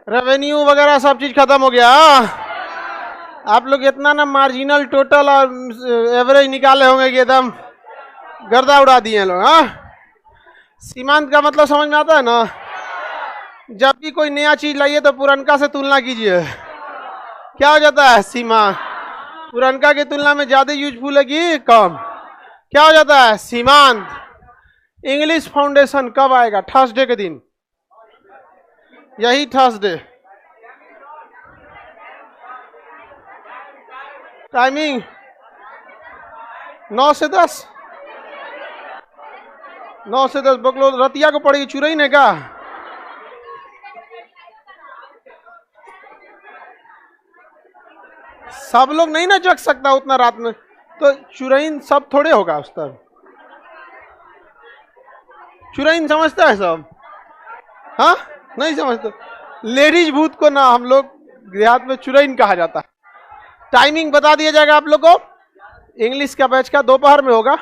Revenue वगैरह सब चीज खत्म हो गया। आप लोग इतना ना मार्जिनल टोटल और एवरेज निकाले होंगे कि एकदम गर्दा उड़ा दिए लोग। हाँ, सीमांत का मतलब समझ में आता है ना? जब भी कोई नया चीज लाइए तो पुरनका से तुलना कीजिए, क्या हो जाता है? सीमांत। पुरनका की तुलना में ज्यादा यूजफुल है कि कम? क्या हो जाता है? सीमांत। इंग्लिश फाउंडेशन कब आएगा? थर्सडे के दिन, यही थर्सडे। टाइमिंग 9 से 10, 9 से 10 बकलो रतिया को पड़ेगी चुरई ने का। सब लोग नहीं ना जग सकता उतना रात में, तो चुरईन सब थोड़े होगा उस तरह। चुरईन समझता है सब? हाँ, नहीं समझते। लेडीज भूत को ना हम लोग देहात में चुरईन कहा जाता है। टाइमिंग बता दिया जाएगा आप लोग को। इंग्लिश का बैच का दोपहर में होगा,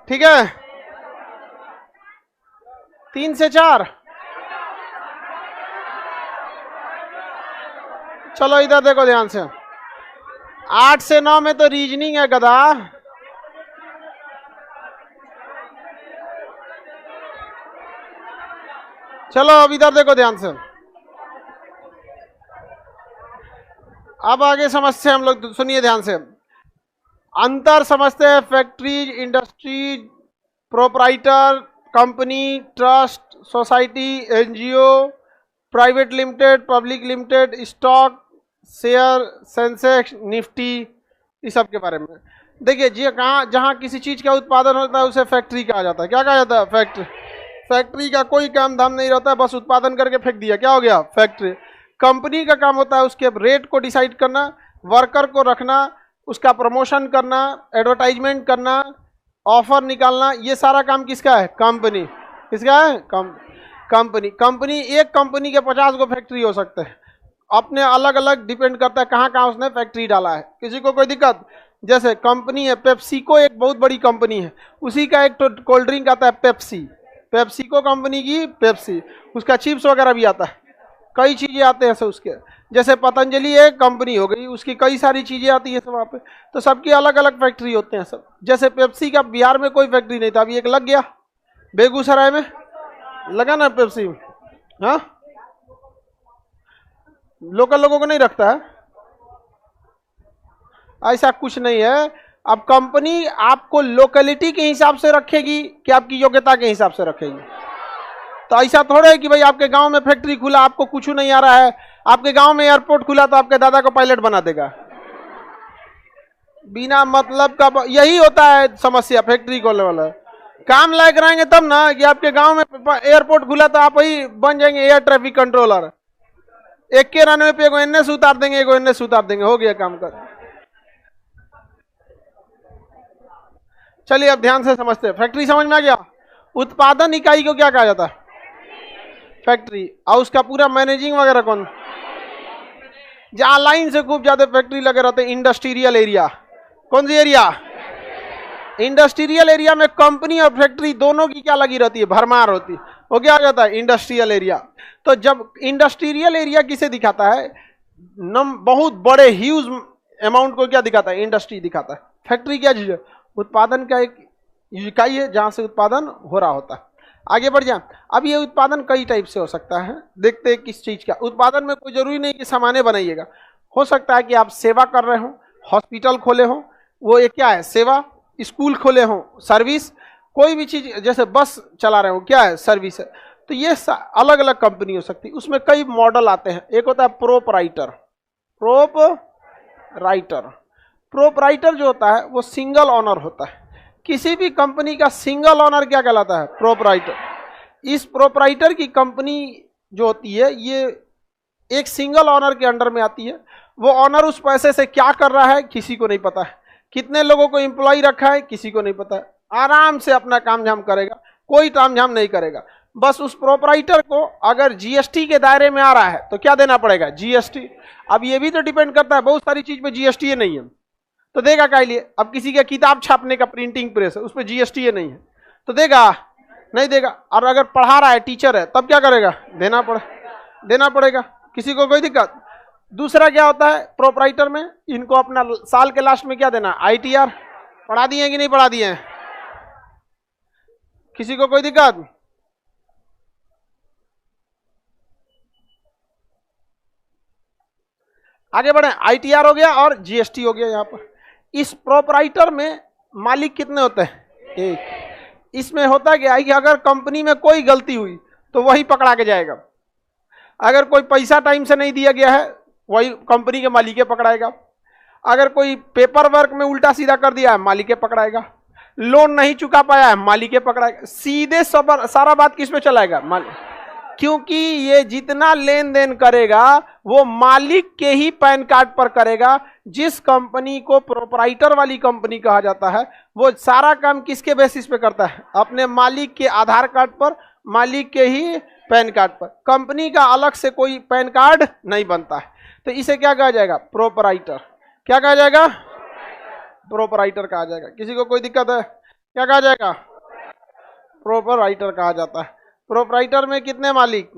ठीक है? 3 से 4। चलो इधर देखो ध्यान से। 8 से 9 में तो रीजनिंग है गधा। चलो अब इधर देखो ध्यान से। अब आगे समझते हैं हम लोग, सुनिए ध्यान से। अंतर समझते हैं factories, industries, proprietor, company, trust, society, NGO, private limited, public limited, stock, share, Sensex, Nifty, इस सब के बारे में। देखिए जी, कहाँ जहाँ किसी चीज का उत्पादन होता है उसे फैक्ट्री कहा जाता है। क्या कहा जाता है? फैक्ट्री। फैक्ट्री का कोई काम धाम नहीं रहता है, बस उत्पादन करके फेंक दिया, क्या हो गया? फैक्ट्री। कंपनी का काम होता है उसके रेट को डिसाइड करना, वर्कर को रखना, उसका प्रमोशन करना, एडवर्टाइजमेंट करना, ऑफर निकालना। ये सारा काम किसका है? कंपनी। किसका है? कंपनी। कंपनी, एक कंपनी के 50 गो फैक्ट्री हो सकते हैं, अपने अलग अलग डिपेंड करता है कहाँ कहाँ उसने फैक्ट्री डाला है। किसी को कोई दिक्कत? जैसे कंपनी है पेप्सिको, एक बहुत बड़ी कंपनी है, उसी का एक तो कोल्ड ड्रिंक आता है पेप्सी, पेप्सिको कंपनी की पेप्सी। उसका चिप्स वगैरह भी आता है, कई चीजें आते हैं उसके। जैसे पतंजलि एक कंपनी हो गई, उसकी कई सारी चीजें आती है सब वहाँ पे, तो सबकी अलग अलग फैक्ट्री होते हैं सब। जैसे पेप्सी का बिहार में कोई फैक्ट्री नहीं था, अभी एक लग गया बेगूसराय में, लगा ना पेप्सी। हाँ, लोकल लोगों को नहीं रखता है, ऐसा कुछ नहीं है। अब कंपनी आपको लोकेलिटी के हिसाब से रखेगी कि आपकी योग्यता के हिसाब से रखेगी। तो ऐसा थोड़ा है कि भाई आपके गांव में फैक्ट्री खुला, आपको कुछ नहीं आ रहा है, आपके गांव में एयरपोर्ट खुला तो आपके दादा को पायलट बना देगा। बिना मतलब का यही होता है समस्या फैक्ट्री को लेवल है। काम लायक रहेंगे तब ना कि आपके गांव में एयरपोर्ट खुला तो आप वही बन जाएंगे एयर ट्रैफिक कंट्रोलर। एक के रनवे पे एगो एनएस उतार देंगे, एगो एनएस उतार देंगे, हो गया काम कर। चलिए अब ध्यान से समझते हैं। फैक्ट्री समझ में आ गया? उत्पादन इकाई को क्या कहा जाता है? फैक्ट्री। और उसका पूरा मैनेजिंग वगैरह कौन? जहां लाइन से खूब ज्यादा फैक्ट्री लगे रहते हैं, इंडस्ट्रियल एरिया। कौन सी एरिया? इंडस्ट्रियल एरिया में कंपनी और फैक्ट्री दोनों की क्या लगी रहती है? भरमार होती है। वो क्या हो जाता है? Industrial area. तो जब इंडस्ट्रियल एरिया किसे दिखाता है? बहुत बड़े ह्यूज अमाउंट को क्या दिखाता है? इंडस्ट्री दिखाता है। फैक्ट्री क्या चीज है? उत्पादन का एक इकाई है जहां से उत्पादन हो रहा होता है। आगे बढ़ जाए। अब ये उत्पादन कई टाइप से हो सकता है, देखते हैं किस चीज का। उत्पादन में कोई जरूरी नहीं कि सामान्य बनाइएगा, हो सकता है कि आप सेवा कर रहे हो, हॉस्पिटल खोले हो, वो एक क्या है? सेवा। स्कूल खोले हो, सर्विस। कोई भी चीज जैसे बस चला रहे हो, क्या है? सर्विस है। तो ये अलग अलग कंपनी हो सकती है। उसमें कई मॉडल आते हैं। एक होता है प्रोपराइटर। प्रोपराइटर जो होता है वो सिंगल ऑनर होता है। किसी भी कंपनी का सिंगल ऑनर क्या कहलाता है? प्रोपराइटर। इस प्रोपराइटर की कंपनी जो होती है ये एक सिंगल ऑनर के अंडर में आती है। वो ऑनर उस पैसे से क्या कर रहा है किसी को नहीं पता है, कितने लोगों को एम्प्लॉय रखा है किसी को नहीं पता है। आराम से अपना काम झाम करेगा, कोई ताम झाम नहीं करेगा। बस उस प्रोपराइटर को अगर जीएसटी के दायरे में आ रहा है तो क्या देना पड़ेगा? जीएसटी। अब ये भी तो डिपेंड करता है, बहुत सारी चीज पे जीएसटी नहीं है तो देगा क्या लिए? अब किसी का किताब छापने का प्रिंटिंग प्रेस है, उस पर जीएसटी नहीं है तो देगा? नहीं देगा। और अगर पढ़ा रहा है, टीचर है, तब क्या करेगा? देना पड़े। देना पड़ेगा, किसी को कोई दिक्कत। दूसरा क्या होता है प्रोपराइटर में, इनको अपना साल के लास्ट में क्या देना, ITR। पढ़ा दिए कि नहीं पढ़ा दिए, किसी को कोई दिक्कत। आगे बढ़े, ITR हो गया और GST हो गया। यहां पर इस प्रोपराइटर में मालिक कितने होते हैं, एक। इसमें होता क्या है कि अगर कंपनी में कोई गलती हुई तो वही पकड़ा के जाएगा, अगर कोई पैसा टाइम से नहीं दिया गया है वही कंपनी के मालिक पकड़ाएगा, अगर कोई पेपर वर्क में उल्टा सीधा कर दिया है मालिक पकड़ाएगा, लोन नहीं चुका पाया है मालिक पकड़ाएगा। सीधे सारा बात किस पे चलाएगा, मालिक, क्योंकि ये जितना लेन देन करेगा वो मालिक के ही पैन कार्ड पर करेगा। जिस कंपनी को प्रोपराइटर वाली कंपनी कहा जाता है वो सारा काम किसके बेसिस पे करता है, अपने मालिक के आधार कार्ड पर, मालिक के ही पैन कार्ड पर। कंपनी का अलग से कोई पैन कार्ड नहीं बनता है, तो इसे क्या कहा जाएगा, प्रोपराइटर। क्या कहा जाएगा, प्रोपराइटर कहा जाएगा। किसी को कोई दिक्कत है, क्या कहा जाएगा, प्रोपराइटर कहा जाता है। प्रोपराइटर में कितने मालिक,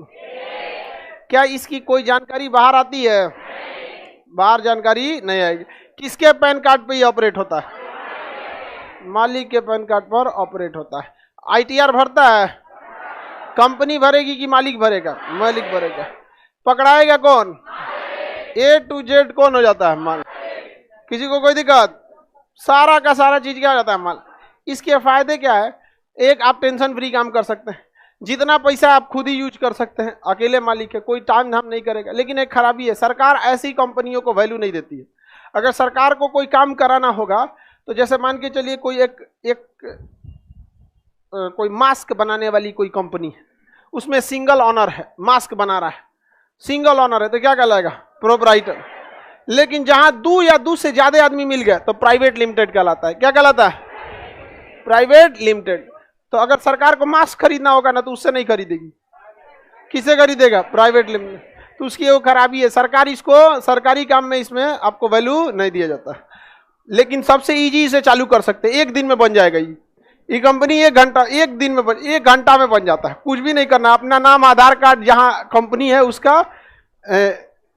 क्या इसकी कोई जानकारी बाहर आती है, बाहर जानकारी नहीं आएगी। किसके पैन कार्ड पे ये ऑपरेट होता है, मालिक के पैन कार्ड पर ऑपरेट होता है। ITR भरता है, कंपनी भरेगी कि मालिक भरेगा, मालिक भरेगा। पकड़ाएगा कौन, A to Z कौन हो जाता है, मालिक। किसी को कोई दिक्कत, सारा का सारा चीज क्या हो जाता है, मालिक। इसके फायदे क्या है, एक आप टेंशन फ्री काम कर सकते हैं, जितना पैसा आप खुद ही यूज कर सकते हैं, अकेले मालिक है, कोई टाइम धाम नहीं करेगा। लेकिन एक खराबी है, सरकार ऐसी कंपनियों को वैल्यू नहीं देती है। अगर सरकार को कोई काम कराना होगा तो जैसे मान के चलिए कोई कोई मास्क बनाने वाली कोई कंपनी है, उसमें सिंगल ऑनर है, मास्क बना रहा है, सिंगल ऑनर है, तो क्या कहलाएगा, प्रोपराइटर। लेकिन जहां दो से ज्यादा आदमी मिल गए तो प्राइवेट लिमिटेड कहलाता है। क्या कहलाता है, प्राइवेट लिमिटेड। तो अगर सरकार को मास्क खरीदना होगा ना तो उससे नहीं खरीदेगी, किसे खरीदेगा, प्राइवेट लिमिटेड। तो उसकी वो खराबी है, सरकार इसको सरकारी काम में इसमें आपको वैल्यू नहीं दिया जाता। लेकिन सबसे इजी इसे चालू कर सकते हैं, एक दिन में बन जाएगा ये कंपनी, एक घंटा में बन जाता है। कुछ भी नहीं करना, अपना नाम, आधार कार्ड, जहां कंपनी है उसका,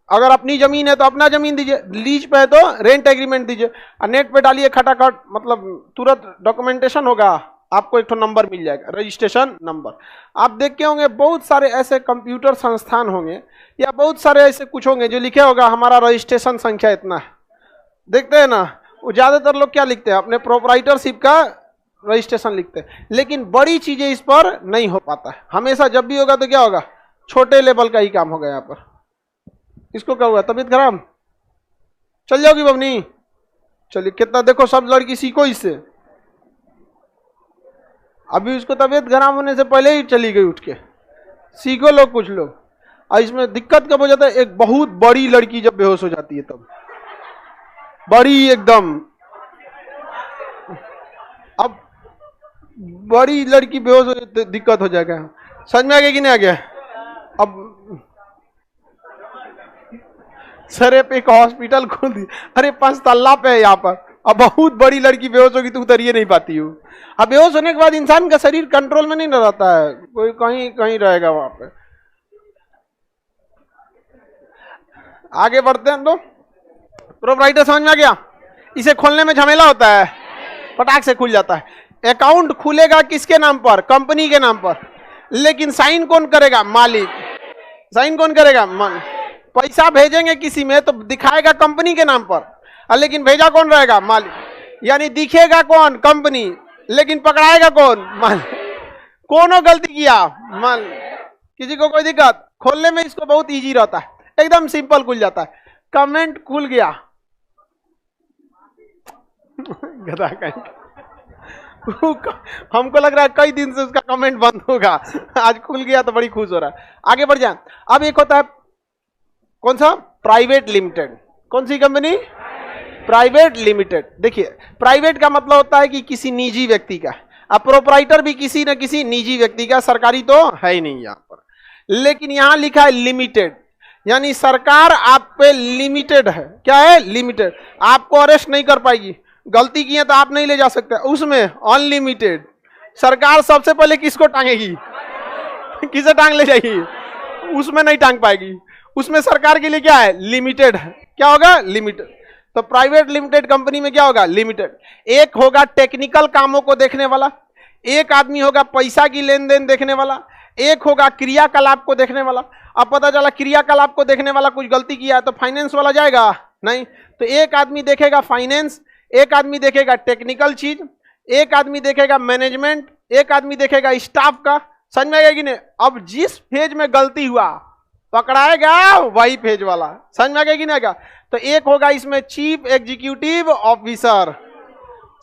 अगर अपनी जमीन है तो अपना जमीन दीजिए, लीज पे है तो रेंट एग्रीमेंट दीजिए, और नेट पे डालिए खटाखट, मतलब तुरंत डॉक्यूमेंटेशन होगा, आपको एक तो नंबर मिल जाएगा, रजिस्ट्रेशन नंबर। आप देखे होंगे बहुत सारे ऐसे कंप्यूटर संस्थान होंगे या बहुत सारे ऐसे कुछ होंगे जो लिखे होगा हमारा रजिस्ट्रेशन संख्या इतना है, देखते हैं ना। वो ज्यादातर लोग क्या लिखते हैं, अपने प्रोपराइटरशिप का रजिस्ट्रेशन लिखते हैं, लेकिन बड़ी चीजें इस पर नहीं हो पाता है। हमेशा जब भी होगा तो क्या होगा, छोटे लेवल का ही काम होगा यहाँ पर। इसको क्या हुआ, तबीयत खराब, चल जाओगी बबनी, चलिए। कितना देखो, सब लड़की सीखो इससे। अभी उसको तबीयत खराब होने से पहले ही चली गई उठ के, सीखो लोग, कुछ लोग। और इसमें दिक्कत कब हो जाता है, एक बहुत बड़ी लड़की जब बेहोश हो जाती है तब, बड़ी एकदम, अब बड़ी लड़की बेहोश हो तो दिक्कत हो जाएगा। समझ में आ गया कि नहीं आ गया। अब सरे पे एक हॉस्पिटल खोल दी, अरे 5 तल्ला पे है यहाँ पर, अब बहुत बड़ी लड़की बेहोश होगी तो उतरिए नहीं पाती हूँ। अब बेहोश होने के बाद इंसान का शरीर कंट्रोल में नहीं रहता है, कोई कहीं कहीं रहेगा वहां पे। आगे बढ़ते हैं तो प्रोपराइटर समझ में आ गया। इसे खोलने में झमेला होता है, फटाक से खुल जाता है। अकाउंट खुलेगा किसके नाम पर, कंपनी के नाम पर, लेकिन साइन कौन करेगा, मालिक। साइन कौन करेगा, मालिक। पैसा भेजेंगे किसी में तो दिखाएगा कंपनी के नाम पर, लेकिन भेजा कौन रहेगा, मालिक। यानी दिखेगा कौन, कंपनी, लेकिन पकड़ाएगा कौन, मालिक। कौन गलती किया, मालिक। किसी को कोई दिक्कत, खोलने में इसको बहुत इजी रहता है, एकदम सिंपल खुल जाता है। कमेंट खुल गया गधा कहीं हमको लग रहा है कई दिन से उसका कमेंट बंद होगा, आज खुल गया तो बड़ी खुश हो रहा है। आगे बढ़ जाए। अब एक होता है कौन सा, प्राइवेट लिमिटेड। कौन सी कंपनी, प्राइवेट लिमिटेड। देखिए प्राइवेट का मतलब होता है कि किसी निजी व्यक्ति का, अब प्रोपराइटर भी किसी न किसी निजी व्यक्ति का, सरकारी तो है ही नहीं यहाँ पर। लेकिन यहाँ लिखा है लिमिटेड, यानी सरकार आप पे लिमिटेड है। क्या है, लिमिटेड। आपको अरेस्ट नहीं कर पाएगी, गलती की है तो आप नहीं ले जा सकते। उसमें अनलिमिटेड। सरकार सबसे पहले किसको टांगेगी, किसे टांग ले जाएगी, उसमें नहीं टांग पाएगी। उसमें सरकार के लिए क्या है, लिमिटेड है। क्या होगा, लिमिटेड। तो प्राइवेट लिमिटेड कंपनी में क्या होगा, लिमिटेड। एक होगा टेक्निकल कामों को देखने वाला, एक आदमी होगा पैसा की लेन देन देखने वाला, एक होगा क्रियाकलाप को देखने वाला। अब पता चला क्रियाकलाप को देखने वाला कुछ गलती किया है तो फाइनेंस वाला जाएगा नहीं, तो एक आदमी देखेगा फाइनेंस, एक आदमी देखेगा टेक्निकल चीज, एक आदमी देखेगा मैनेजमेंट, एक आदमी देखेगा स्टाफ का। समझ में आएगा कि नहीं। अब जिस फेज में गलती हुआ पकड़ाएगा वही फेज वाला। समझ में आएगा कि नहीं आएगा। तो एक होगा इसमें चीफ एग्जीक्यूटिव ऑफिसर,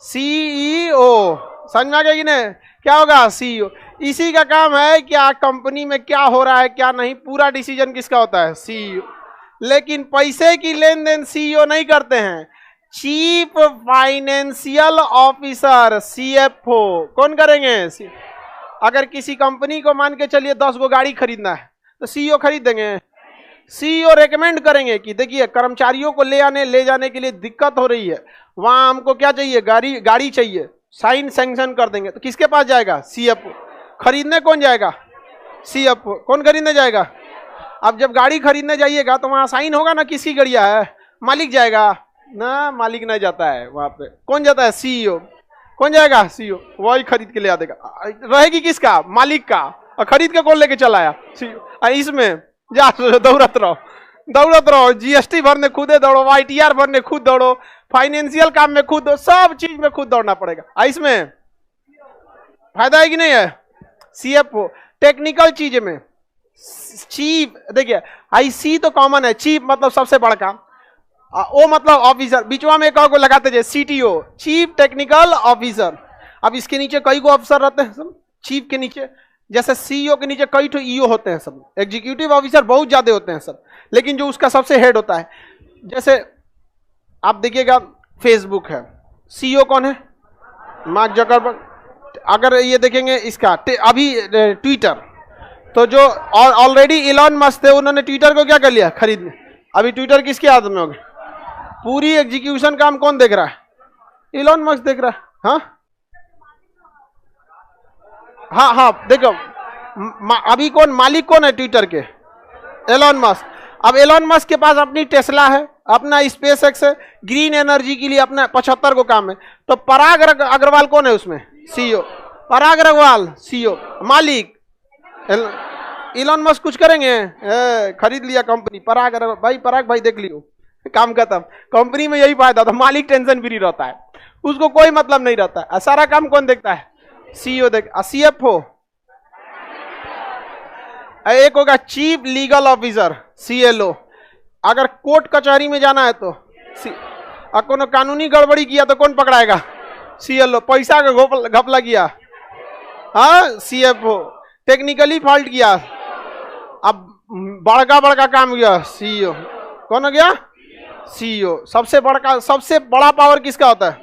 सीईओ। समझ में आ गया कि नहीं, क्या होगा, सीईओ। इसी का काम है क्या कंपनी में क्या हो रहा है क्या नहीं, पूरा डिसीजन किसका होता है, सीईओ। लेकिन पैसे की लेन देन सीईओ नहीं करते हैं, चीफ फाइनेंशियल ऑफिसर, सीएफओ कौन करेंगे। अगर किसी कंपनी को मान के चलिए 10 गो गाड़ी खरीदना है तो सीईओ खरीद देंगे। सीईओ रेकमेंड करेंगे कि देखिए कर्मचारियों को ले जाने के लिए दिक्कत हो रही है, वहां हमको क्या चाहिए, गाड़ी चाहिए, साइन सैंक्शन कर देंगे। तो किसके पास जाएगा, सीएफओ। खरीदने कौन जाएगा, सीएफओ। कौन खरीदने जाएगा। अब जब गाड़ी खरीदने जाइएगा तो वहां साइन होगा ना, किसकी गाड़िया है, मालिक जाएगा ना, मालिक नहीं जाता है वहां पे, कौन जाता है, सीईओ। कौन जाएगा, सीईओ। वही खरीद के ले आ देगा, रहेगी किसका, मालिक का। और खरीद के कौन लेके चला आया, सीईओ। इसमें जा दौड़त रहो, जीएसटी भरने खुदे दौड़ो, आईटीआर भरने खुद दौड़ो, फाइनेंशियल काम में खुद, सब चीज में खुद दौड़ना पड़ेगा। इसमें फायदा है कि नहीं है, सीएफओ। टेक्निकल चीज में चीफ, देखिए आईसी तो कॉमन है, चीफ मतलब सबसे बड़का, ओ मतलब ऑफिसर, बीचवा में एक को लगाते जाए, सीटीओ, चीफ टेक्निकल ऑफिसर। अब इसके नीचे कई को ऑफिसर रहते हैं सब, चीफ के नीचे, जैसे सीईओ के नीचे कई तो ईओ होते हैं सब, एग्जीक्यूटिव ऑफिसर बहुत ज्यादा होते हैं सब, लेकिन जो उसका सबसे हेड होता है, जैसे आप देखिएगा फेसबुक है, सीईओ कौन है, मार्क जकरबर्ग। अगर ये देखेंगे इसका अभी ट्विटर, तो जो ऑलरेडी इलॉन मस्क थे उन्होंने ट्विटर को क्या कर लिया, खरीद। अभी ट्विटर किसके हाथ में हो गया, पूरी एग्जीक्यूशन काम कौन देख रहा है, इलॉन मस्क देख रहा है। हाँ देखो अभी कौन मालिक कौन है ट्विटर के, एलन मस्क। अब एलन मस्क के पास अपनी टेस्ला है, अपना स्पेस एक्स है, ग्रीन एनर्जी के लिए अपना 75 को काम है। तो पराग अग्रवाल कौन है उसमें, सीईओ। पराग अग्रवाल सीईओ, मालिक एलन मस्क। कुछ करेंगे, खरीद लिया कंपनी, पराग अग्रवाल भाई, पराग भाई देख लियो, काम खत्म। कंपनी में यही फायदा था, मालिक टेंशन फ्री रहता है, उसको कोई मतलब नहीं रहता है। सारा काम कौन देखता है, सीईओ देख। सीएफओ एक होगा चीफ लीगल ऑफिसर, सीएलओ। अगर कोर्ट कचहरी में जाना है तो कोनो कानूनी गड़बड़ी किया तो कौन पकड़ाएगा, सीएलओ। पैसा का घपला किया, हाँ, सीएफओ। टेक्निकली फॉल्ट किया, अब बड़का काम किया, सीईओ। कौन हो गया, सीईओ। सबसे बड़ा पावर किसका होता है,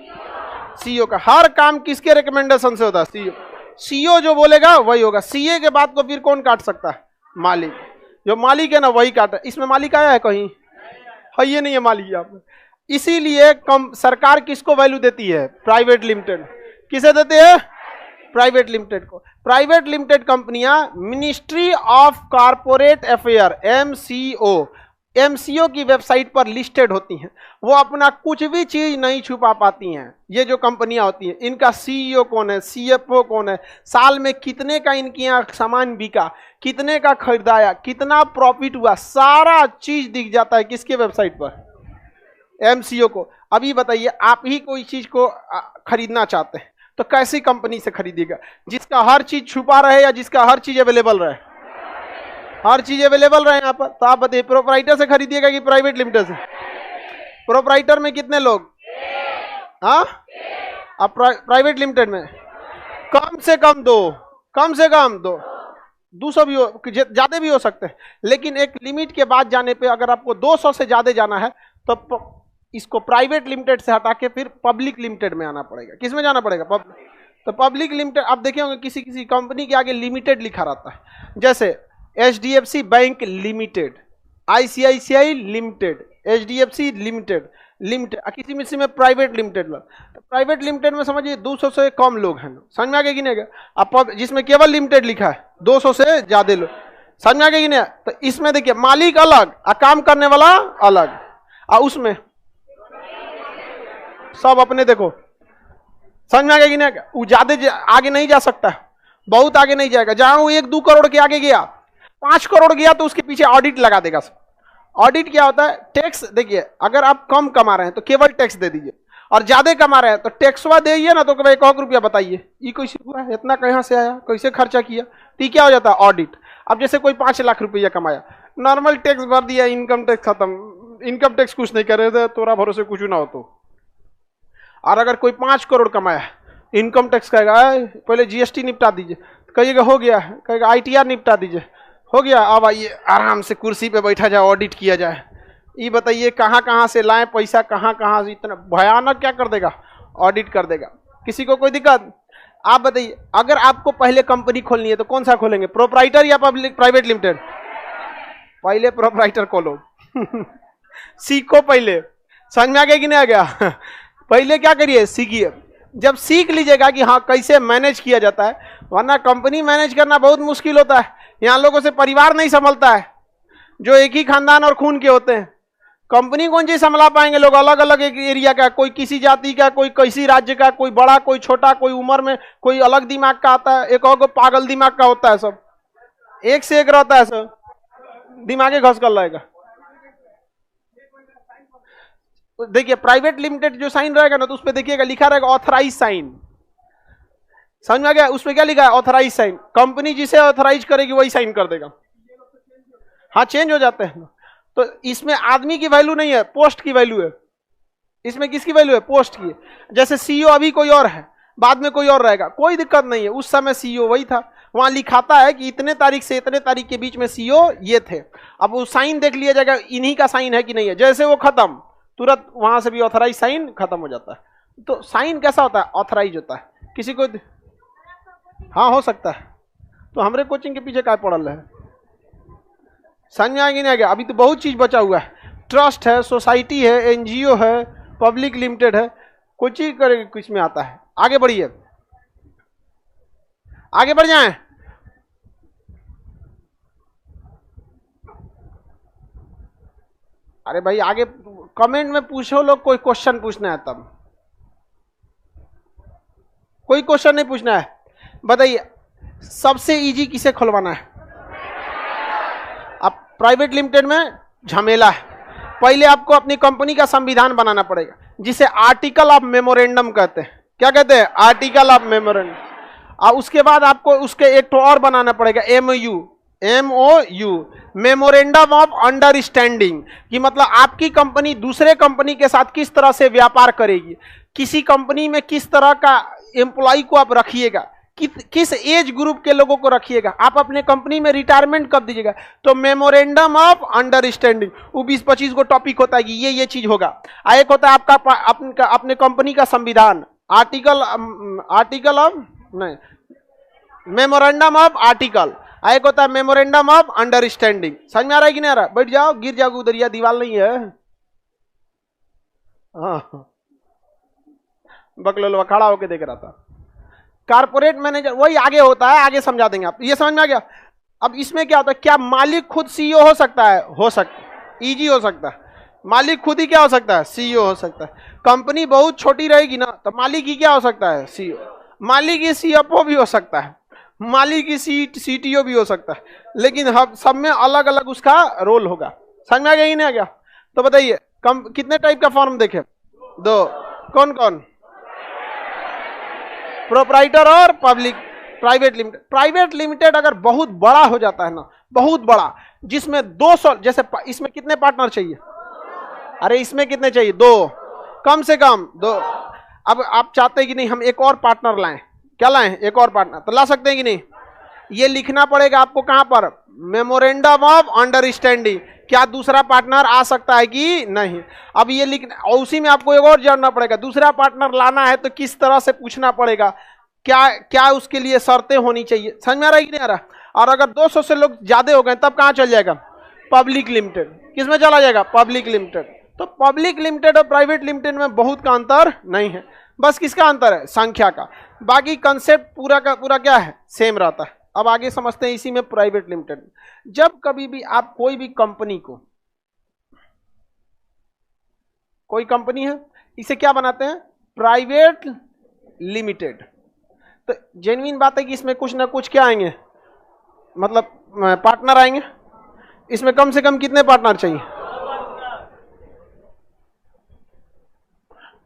सीईओ का। हर काम किसके रिकमेंडेशन से होता है, सीईओ। सीईओ जो बोलेगा वही होगा। सीए के बाद को फिर कौन काट सकता है, मालिक। जो मालिक है ना वही काटा। इसमें मालिक आया है कहीं, है ये नहीं है मालिक यहाँ पे। इसीलिए सरकार किसको वैल्यू देती है, प्राइवेट लिमिटेड। किसे देते हैं, प्राइवेट लिमिटेड को। प्राइवेट लिमिटेड कंपनियां ministry of corporate affair, MCO की वेबसाइट पर लिस्टेड होती हैं। वो अपना कुछ भी चीज नहीं छुपा पाती हैं। ये जो कंपनियां होती हैं, इनका सीईओ कौन है, सीएफओ कौन है, साल में कितने का इनके यहाँ सामान बिका, कितने का खरीदाया, कितना प्रॉफिट हुआ, सारा चीज दिख जाता है किसके वेबसाइट पर, एमसीओ को। अभी बताइए, आप ही कोई चीज को खरीदना चाहते हैं तो कैसी कंपनी से खरीदिएगा, जिसका हर चीज छुपा रहे या जिसका हर चीज अवेलेबल रहे, हर चीज अवेलेबल रहे यहाँ पर। तो आप बताइए, प्रोपराइटर से खरीदिएगा कि प्राइवेट लिमिटेड से। प्रोपराइटर में कितने लोग, हाँ, आप प्राइवेट लिमिटेड में कम से कम दो, 200 भी हो, ज्यादा भी हो सकते हैं, लेकिन एक लिमिट के बाद जाने पे अगर आपको 200 से ज्यादा जाना है तो इसको प्राइवेट लिमिटेड से हटा के फिर पब्लिक लिमिटेड में आना पड़ेगा। किस में जाना पड़ेगा, तो पब्लिक लिमिटेड। आप देखे होंगे किसी कंपनी के आगे लिमिटेड लिखा रहता है, जैसे HDFC bank limited, ICICI limited, HDFC limited, किसी में प्राइवेट लिमिटेड। तो प्राइवेट लिमिटेड में समझिए 200 से कम लोग हैं, समझ में आ गया कि नहीं? अब जिसमें केवल लिमिटेड लिखा है 200 से ज्यादा लोग। समझ में आ गया कि नहीं? तो इसमें देखिए मालिक अलग और काम करने वाला अलग, और उसमें सब अपने। देखो समझ में आ गया कि नहीं? वो ज्यादा आगे नहीं जा सकता, बहुत आगे नहीं जाएगा। जहां वो 1-2 करोड़ के आगे गया, 5 करोड़ गया, तो उसके पीछे ऑडिट लगा देगा। ऑडिट क्या होता है? टैक्स। देखिए अगर आप कम कमा रहे हैं तो केवल टैक्स दे दीजिए, और ज्यादा कमा रहे हैं तो टैक्सवा दीजिए ना, तो भाई 1 रुपया बताइए ये कैसे हुआ, इतना कहां से आया, कैसे खर्चा किया, तो क्या हो जाता है? ऑडिट। अब जैसे कोई 5 लाख रुपया कमाया, नॉर्मल टैक्स भर दिया, इनकम टैक्स खत्म, इनकम टैक्स कुछ नहीं करे थे, तोरा भरोसे कुछ ना हो तो। और अगर कोई 5 करोड़ कमाया, इनकम टैक्स कहेगा पहले जीएसटी निपटा दीजिए, कहिएगा हो गया, कहेगा आईटीआर निपटा दीजिए, हो गया, अब आइए आराम से कुर्सी पे बैठा जाए, ऑडिट किया जाए। ये बताइए कहाँ कहाँ से लाएं पैसा, कहाँ कहाँ से, इतना भयानक क्या कर देगा? ऑडिट कर देगा। किसी को कोई दिक्कत? आप बताइए, अगर आपको पहले कंपनी खोलनी है तो कौन सा खोलेंगे, प्रोप्राइटर या पब्लिक प्राइवेट लिमिटेड? पहले प्रोप्राइटर खोलो सीखो पहले। समझ में आ गया कि नहीं आ गया? पहले क्या करिए, सीखिए। जब सीख लीजिएगा कि हाँ कैसे मैनेज किया जाता है, वरना कंपनी मैनेज करना बहुत मुश्किल होता है। यहाँ लोगों से परिवार नहीं संभलता है, जो एक ही खानदान और खून के होते हैं। कंपनी कौन सी संभला पाएंगे? लोग अलग अलग एक एरिया का, कोई किसी जाति का, कोई किसी राज्य का, कोई बड़ा कोई छोटा, कोई उम्र में, कोई अलग दिमाग का आता है, एक और पागल दिमाग का होता है, सब एक से एक रहता है, सब दिमागे घस कर लाएगा। देखिए प्राइवेट लिमिटेड जो साइन रहेगा ना, तो उस पर देखिएगा लिखा रहेगा ऑथराइज साइन। समझ में आ गया? उस पर क्या लिखा है? Authorise sign. कंपनी जिसे ऑथराइज करेगी वही साइन कर देगा। हाँ चेंज हो जाते हैं। तो इसमें आदमी की वैल्यू नहीं है, पोस्ट की वैल्यू है। इसमें किसकी वैल्यू है? पोस्ट की। जैसे सीईओ अभी कोई और है, बाद में कोई और रहेगा, कोई दिक्कत नहीं है, उस समय सीईओ वही था। वहां लिखाता है कि इतने तारीख से इतने तारीख के बीच में सीईओ ये थे। अब वो साइन देख लिया जाएगा इन्हीं का साइन है कि नहीं है। जैसे वो खत्म, तुरंत वहां से भी ऑथराइज साइन खत्म हो जाता है। तो साइन कैसा होता है? ऑथराइज होता है। किसी को हाँ हो सकता है। तो हमारे कोचिंग के पीछे क्या पड़ल है? समझ में आएगी नहीं आ गया? अभी तो बहुत चीज बचा हुआ है। ट्रस्ट है, सोसाइटी है, एनजीओ है, पब्लिक लिमिटेड है, कोई चीज करेगी कुछ में आता है। आगे बढ़िए, आगे बढ़ जाएं। अरे भाई आगे कमेंट में पूछो लोग, कोई क्वेश्चन पूछना है तब, कोई क्वेश्चन नहीं पूछना है। बताइए सबसे इजी किसे खुलवाना है? अब प्राइवेट लिमिटेड में झमेला है। पहले आपको अपनी कंपनी का संविधान बनाना पड़ेगा, जिसे आर्टिकल ऑफ मेमोरेंडम कहते हैं। क्या कहते हैं? Article of memorandum. और उसके बाद आपको उसके एक तो और बनाना पड़ेगा, MOU, मेमोरेंडम ऑफ अंडरस्टैंडिंग, कि मतलब आपकी कंपनी दूसरे कंपनी के साथ किस तरह से व्यापार करेगी, किसी कंपनी में किस तरह का एम्प्लॉय को आप रखिएगा, किस एज ग्रुप के लोगों को रखिएगा, आप अपने कंपनी में रिटायरमेंट कब दीजिएगा। तो मेमोरेंडम ऑफ अंडरस्टैंडिंग, वो 20-25 को टॉपिक होता है कि ये चीज होगा। एक होता है आपका अपने कंपनी का संविधान, आर्टिकल ऑफ नहीं, मेमोरेंडम ऑफ आर्टिकल। एक होता है मेमोरेंडम ऑफ अंडरस्टैंडिंग। समझ में आ रहा है कि नहीं आ रहा? बैठ जाओ, गिर जाओ उधर, दीवार नहीं है। हाँ बकलोलवा खड़ा होके देख रहा था। कारपोरेट मैनेजर वही आगे होता है, आगे समझा देंगे आप। ये समझ में आ गया? अब इसमें क्या होता है, क्या मालिक खुद सीईओ हो सकता है? हो सकता है, इजी हो सकता है। मालिक खुद ही क्या हो सकता है? सीईओ हो सकता है। कंपनी बहुत छोटी रहेगी ना, तो मालिक ही क्या हो सकता है? सीईओ। मालिक ही सीएफओ भी हो सकता है, मालिक ही सीटीओ भी हो सकता है, लेकिन हम सब में अलग अलग उसका रोल होगा। समझ में आ गया कि नहीं आ गया? तो बताइए कितने टाइप का फॉर्म देखे? 2। कौन कौन? प्रोप्राइटर और public private limited. Private limited अगर बहुत बड़ा हो जाता है ना, बहुत बड़ा, जिसमें 200, जैसे इसमें कितने पार्टनर चाहिए? अरे इसमें कितने चाहिए? 2, कम से कम 2। अब आप चाहते हैं कि नहीं हम एक और पार्टनर लाएं, क्या लाएं? एक और पार्टनर, तो ला सकते हैं कि नहीं? ये लिखना पड़ेगा आपको कहां पर? Memorandum of understanding. क्या दूसरा पार्टनर आ सकता है कि नहीं? अब ये लिखना, और उसी में आपको एक और जानना पड़ेगा, दूसरा पार्टनर लाना है तो किस तरह से पूछना पड़ेगा, क्या क्या उसके लिए शर्तें होनी चाहिए। समझ में आ रहा है कि नहीं आ रहा? और अगर 200 से लोग ज्यादा हो गए तब कहां चल जाएगा? Public limited. किसमें चला जाएगा? Public limited. तो पब्लिक लिमिटेड और प्राइवेट लिमिटेड में बहुत का अंतर नहीं है, बस किसका अंतर है? संख्या का। बाकी कंसेप्ट पूरा का पूरा क्या है? सेम रहता है। अब आगे समझते हैं इसी में प्राइवेट लिमिटेड। जब कभी भी आप कोई भी कंपनी को, कोई कंपनी है, इसे क्या बनाते हैं? Private limited. तो जेन्युइन बात है कि इसमें कुछ ना कुछ क्या आएंगे, मतलब पार्टनर आएंगे। इसमें कम से कम कितने पार्टनर चाहिए?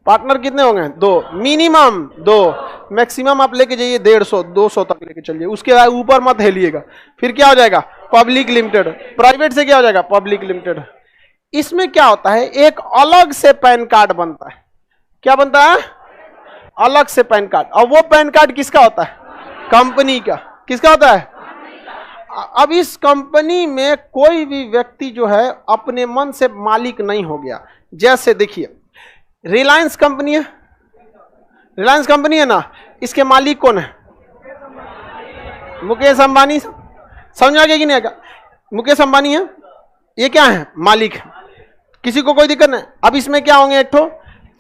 पार्टनर कितने होंगे? 2, मिनिमम 2, मैक्सिमम आप लेके जाइए 150 200 तक लेके चलिए, उसके ऊपर मत हेलिएगा। फिर क्या हो जाएगा? Public limited. प्राइवेट से क्या हो जाएगा? Public limited. इसमें क्या होता है, एक अलग से पैन कार्ड बनता है। क्या बनता है? अलग से पैन कार्ड। और वो पैन कार्ड किसका होता है? कंपनी का। किसका होता है? अब इस कंपनी में कोई भी व्यक्ति जो है अपने मन से मालिक नहीं हो गया। जैसे देखिए, रिलायंस कंपनी है, रिलायंस कंपनी है ना, इसके मालिक कौन है? मुकेश अंबानी। समझ आ गया कि नहीं आएगा? मुकेश अंबानी है, ये क्या है? मालिक है। किसी को कोई दिक्कत नहीं। अब इसमें क्या होंगे? एक तो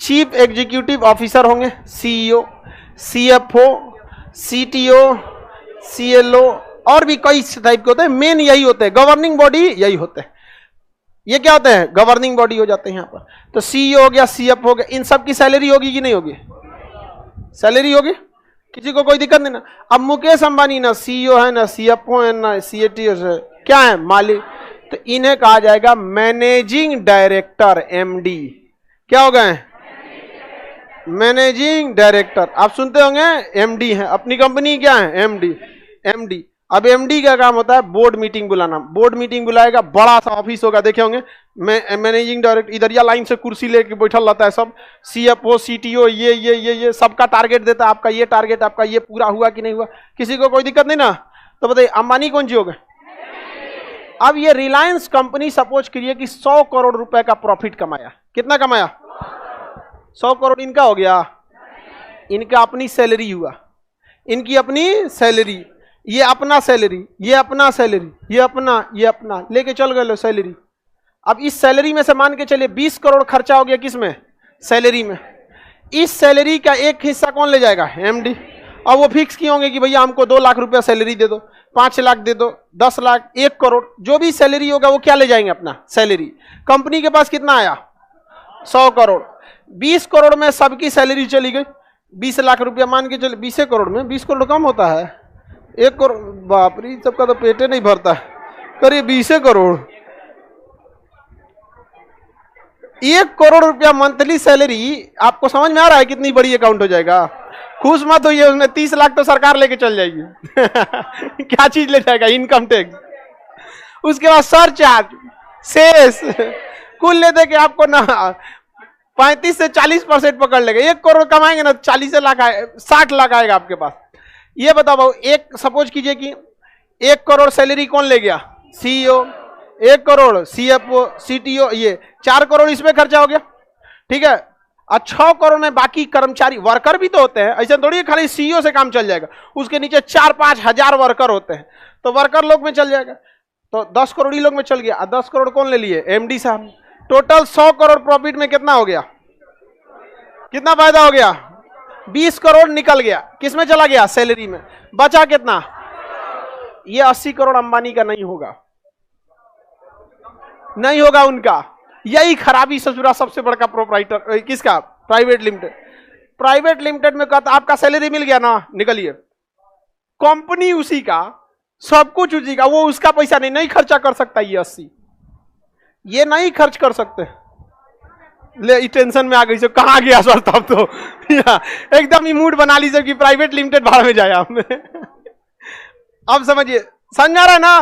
चीफ एग्जीक्यूटिव ऑफिसर होंगे, सीईओ, सीएफओ, सीटीओ, सीएलओ, और भी कई टाइप के होते हैं। मेन यही होते हैं, गवर्निंग बॉडी यही होते हैं। ये क्या होते हैं? गवर्निंग बॉडी हो जाते हैं यहाँ पर। तो सीईओ हो गया, सीएफओ हो गया, इन सब की सैलरी होगी कि नहीं होगी? सैलरी होगी, किसी को कोई दिक्कत नहीं ना। अब मुकेश अंबानी ना सीईओ है, ना सीएफओ है, ना सीएटीओ है, क्या है? मालिक। तो इन्हें कहा जाएगा मैनेजिंग डायरेक्टर, एमडी। क्या हो गए? Managing director. आप सुनते होंगे एमडी है, अपनी कंपनी क्या है? एमडी। एमडी। अब एमडी का काम होता है बोर्ड मीटिंग बुलाना। बोर्ड मीटिंग बुलाएगा, बड़ा सा ऑफिस होगा, देखे होंगे। मैनेजिंग डायरेक्टर इधर या लाइन से कुर्सी लेके बैठल रहता है सब, सीएफओ, सीटीओ, ये सबका टारगेट देता है। आपका ये टारगेट, आपका ये पूरा हुआ कि नहीं हुआ, किसी को कोई दिक्कत नहीं ना। तो बताइए अंबानी कौन सी हो गए? अब ये रिलायंस कंपनी सपोज करिए कि 100 करोड़ रुपए का प्रॉफिट कमाया। कितना कमाया? 100 करोड़ इनका हो गया। इनका अपनी सैलरी हुआ, इनकी अपनी सैलरी, ये अपना सैलरी, ये अपना सैलरी, ये अपना लेके चल गए लो सैलरी। अब इस सैलरी में से मान के चलिए 20 करोड़ खर्चा हो गया, किसमें? सैलरी में। इस सैलरी का एक हिस्सा कौन ले जाएगा? एमडी। और वो फिक्स किए होंगे कि भैया हमको 2 लाख रुपया सैलरी दे दो, 5 लाख दे दो, 10 लाख, 1 करोड़, जो भी सैलरी होगा वो क्या ले जाएंगे? अपना सैलरी। कंपनी के पास कितना आया? 100 करोड़। 20 करोड़ में सबकी सैलरी चली गई, 20 लाख रुपया मान के चले। 20 करोड़ में 20 करोड़ कम होता है, 1 करोड़, बाप रे, सबका तो पेटे नहीं भरता है। करीब 20 करोड़, 1 करोड़ रुपया मंथली सैलरी। आपको समझ में आ रहा है कितनी बड़ी अकाउंट हो जाएगा? खुश मत होइए, उसमें 30 लाख तो सरकार लेके चल जाएगी। क्या चीज ले जाएगा? इनकम टैक्स, उसके बाद सरचार्ज, शेष, कुल ले दे के आपको ना 35 से 40% पकड़ लेगा। 1 करोड़ कमाएंगे ना, 40 लाख 60 लाख आएगा आपके पास। ये बताओ भाऊ, एक सपोज कीजिए कि 1 करोड़ सैलरी कौन ले गया? सीईओ। 1 करोड़ सीएफओ, सीटीओ, ये 4 करोड़ इसमें खर्चा हो गया, ठीक है। और 6 करोड़ में बाकी कर्मचारी, वर्कर भी तो होते हैं, ऐसा थोड़ी खाली सीईओ से काम चल जाएगा, उसके नीचे 4-5 हजार वर्कर होते हैं, तो वर्कर लोग में चल जाएगा। तो 10 करोड़ ही लोग में चल गया। 10 करोड़ कौन ले लिए? एमडी साहब। टोटल 100 करोड़ प्रॉफिट में कितना हो गया? कितना फायदा हो गया? 20 करोड़ निकल गया, किसमें चला गया? सैलरी में। बचा कितना? ये 80 करोड़ अंबानी का नहीं होगा, नहीं होगा उनका। यही खराबी ससुरा सबसे बड़ा प्रोप्राइटर किसका? Private limited. प्राइवेट लिमिटेड में कहता आपका सैलरी मिल गया ना, निकलिए। कंपनी उसी का, सब कुछ उसी का, वो उसका पैसा नहीं खर्चा कर सकता। ये 80 ये नहीं खर्च कर सकते। ले टेंशन में आ गई, कहां गया सर? तब तो एकदम ही मूड बना लीजिए कि प्राइवेट लिमिटेड भाड़ में जाए आपने। अब समझिए, समझ रहा है ना?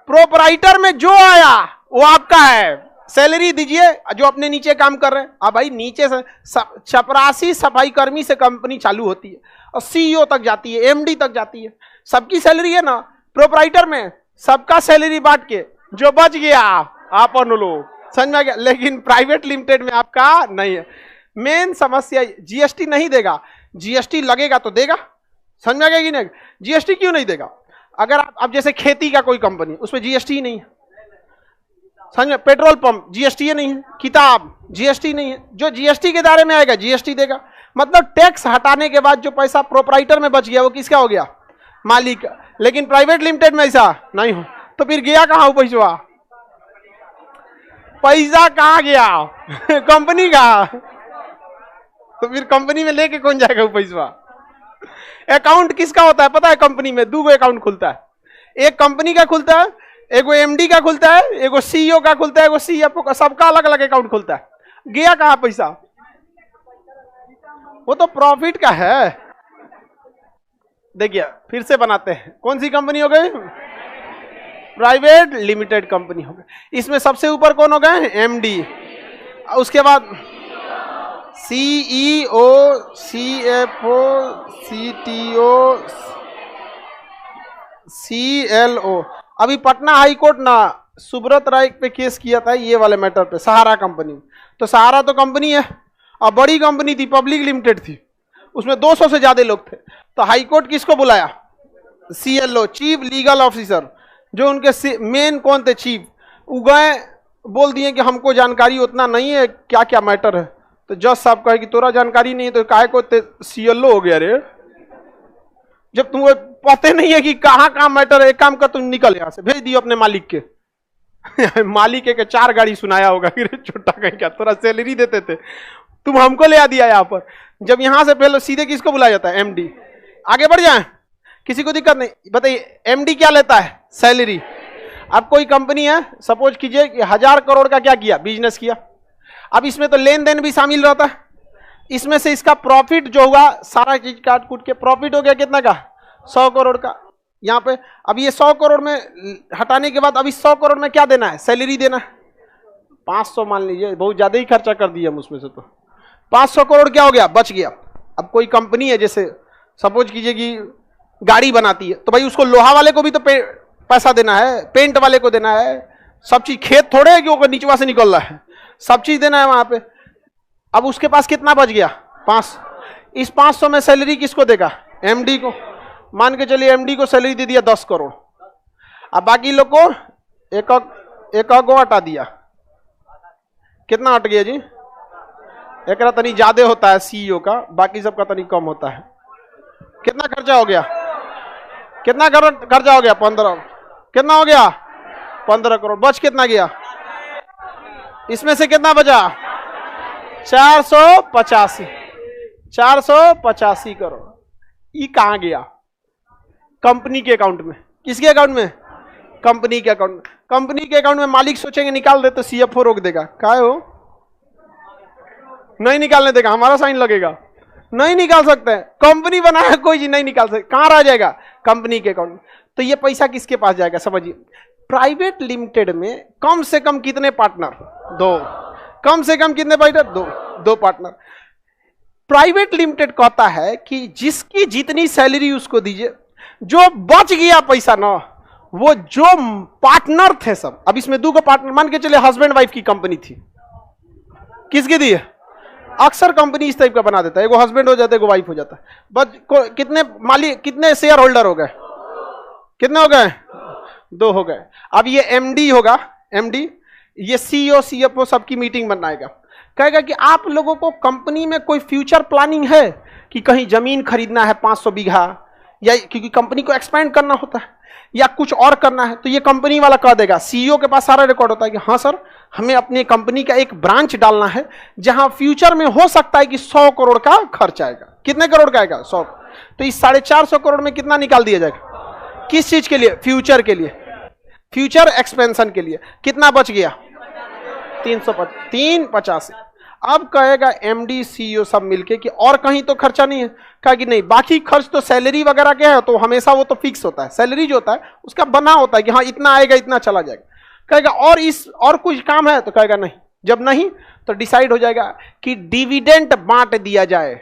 प्रोपराइटर में जो आया वो आपका है। सैलरी दीजिए जो अपने नीचे काम कर रहे हैं। अब भाई नीचे से चपरासी सफाई कर्मी से कंपनी चालू होती है और सीईओ तक जाती है, एमडी तक जाती है, सबकी सैलरी है ना। प्रोपराइटर में सबका सैलरी बांट के जो बच गया आपन लोग, समझ में आ गया। लेकिन प्राइवेट लिमिटेड में आपका नहीं है। मेन समस्या जीएसटी नहीं देगा, जीएसटी लगेगा तो देगा, समझ में आ गया कि नहीं? जीएसटी क्यों नहीं देगा? अगर आप जैसे खेती का कोई कंपनी, उसमें जीएसटी ही नहीं है, समझ में। पेट्रोल पंप जीएसटी नहीं है, किताब जीएसटी नहीं है, जो जीएसटी के दायरे में आएगा जीएसटी देगा। मतलब टैक्स हटाने के बाद जो पैसा प्रोपराइटर में बच गया वो किसका हो गया? मालिक। लेकिन प्राइवेट लिमिटेड में ऐसा नहीं हो, तो फिर गया कहाँ हो पैसा? पैसा कहाँ गया? कंपनी का। तो फिर कंपनी में लेके कौन जाएगा वो पैसा? अकाउंट किसका होता है पता है? कंपनी में 2 अकाउंट खुलता है, एक कंपनी का खुलता है, एगो एमडी का खुलता है, एगो सीईओ का खुलता है, एगो सीएफओ का, सबका अलग अलग अकाउंट खुलता है। गया कहाँ पैसा? वो तो प्रॉफिट का है। देखिए फिर से बनाते हैं, कौन सी कंपनी हो गई? प्राइवेट लिमिटेड कंपनी हो गई। इसमें सबसे ऊपर कौन हो गए? एमडी, उसके बाद सीईओ, सीएफओ, सीटीओ, सीएलओ। अभी पटना हाई कोर्ट ना सुब्रत राय पे केस किया था ये वाले मैटर पे, सहारा कंपनी। तो सहारा तो कंपनी है, अब बड़ी कंपनी थी, पब्लिक लिमिटेड थी, उसमें 200 से ज्यादा लोग थे। तो हाई कोर्ट किसको बुलाया? सीएलओ, चीफ लीगल ऑफिसर, जो उनके मेन कौन थे? चीफ। उगए बोल दिए कि हमको जानकारी उतना नहीं है क्या क्या मैटर है। तो जज साहब कहे कि तोरा जानकारी नहीं है तो काहे को सीएलओ हो गया रे? जब तुमको पता नहीं है कि कहाँ कहाँ मैटर है, एक काम कर तुम निकल यहाँ से, भेज दियो अपने मालिक के। मालिक के 4 गाड़ी सुनाया होगा कि छोटा कहीं क्या तोरा सैलरी देते थे, तुम हमको ले आ दिया यहाँ पर। जब यहाँ से पहले सीधे किसको बुलाया जाता है? एमडी। आगे बढ़ जाए, किसी को दिक्कत नहीं। बताइए एमडी क्या लेता है? सैलरी। अब कोई कंपनी है, सपोज कीजिए कि 1000 करोड़ का क्या किया? बिजनेस किया। अब इसमें तो लेन देन भी शामिल रहता है, इसमें से इसका प्रॉफिट जो हुआ सारा चीज काट कूट के प्रॉफिट हो गया कितना का? 100 करोड़ का। यहाँ पे अब ये 100 करोड़ में हटाने के बाद अभी 100 करोड़ में क्या देना है? सैलरी देना है। 500 मान लीजिए, बहुत ज्यादा ही खर्चा कर दिया हम उसमें से, तो 500 करोड़ क्या हो गया? बच गया। अब कोई कंपनी है, जैसे सपोज कीजिए कि गाड़ी बनाती है, तो भाई उसको लोहा वाले को भी तो पैसा देना है, पेंट वाले को देना है, सब चीज। खेत थोड़े है कि वो नीचवा से निकल रहा है, सब चीज देना है वहां पे। अब उसके पास कितना बच गया? 5। इस 500 में सैलरी किसको देगा? एमडी को। मान के चलिए एमडी को सैलरी दे दिया 10 करोड़। अब बाकी लोग को एक गो हटा दिया, कितना हट गया जी? एक तनी ज्यादा होता है सीईओ का, बाकी सबका तनी कम होता है। कितना खर्चा हो गया? कितना खर्चा हो गया? 15। कितना हो गया? 15 करोड़। बच कितना गया? इसमें से कितना बचा? 485। 485 करोड़। ये कहां गया? कंपनी के अकाउंट में। किसके अकाउंट में? कंपनी के अकाउंट में। कंपनी के अकाउंट में मालिक सोचेंगे निकाल दे तो सीएफओ रोक देगा, काहे हो? नहीं निकालने देगा, हमारा साइन लगेगा, नहीं निकाल सकते। कंपनी बनाया कोई चीज नहीं निकाल सकते, कहां रह जाएगा? कंपनी के अकाउंट में। तो ये पैसा किसके पास जाएगा? समझिए, प्राइवेट लिमिटेड में कम से कम कितने पार्टनर? 2। कम से कम कितने पार्टनर? 2 पार्टनर। प्राइवेट लिमिटेड कहता है कि जिसकी जितनी सैलरी उसको दीजिए, जो बच गया पैसा ना, वो जो पार्टनर थे सब। अब इसमें 2 पार्टनर, मान के चलिए हस्बैंड वाइफ की कंपनी थी, किसकी दी है? अक्सर कंपनी इस टाइप का बना देता है, एगो हस्बैंड हो जाता है, एगो वाइफ हो जाता है। बस कितने मालिक, कितने शेयर होल्डर हो गए? कितने हो गए? 2 हो गए। अब ये एमडी होगा, एमडी, ये सीईओ सीएफओ सबकी मीटिंग बनाएगा, कहेगा कि आप लोगों को कंपनी में कोई फ्यूचर प्लानिंग है कि कहीं जमीन खरीदना है 500 बीघा, या क्योंकि कंपनी को एक्सपेंड करना होता है, या कुछ और करना है। तो ये कंपनी वाला कह देगा, सीईओ के पास सारा रिकॉर्ड होता है कि हाँ सर, हमें अपनी कंपनी का एक ब्रांच डालना है जहां फ्यूचर में हो सकता है कि 100 करोड़ का खर्च आएगा। कितने करोड़ का आएगा? 100। तो इस 450 करोड़ में कितना निकाल दिया जाएगा? किस चीज के लिए? फ्यूचर के लिए, फ्यूचर एक्सपेंशन के लिए। कितना बच गया? 385। अब कहेगा एमडी सीईओ सब मिलके कि और कहीं तो खर्चा नहीं है। कहा कि नहीं, बाकी खर्च तो सैलरी वगैरह के है, तो हमेशा वो तो फिक्स होता है, सैलरी जो होता है उसका बना होता है कि हाँ इतना आएगा, इतना चला जाएगा। कहेगा और कुछ काम है? तो कहेगा नहीं। जब नहीं तो डिसाइड हो जाएगा कि डिविडेंड बांट दिया जाए।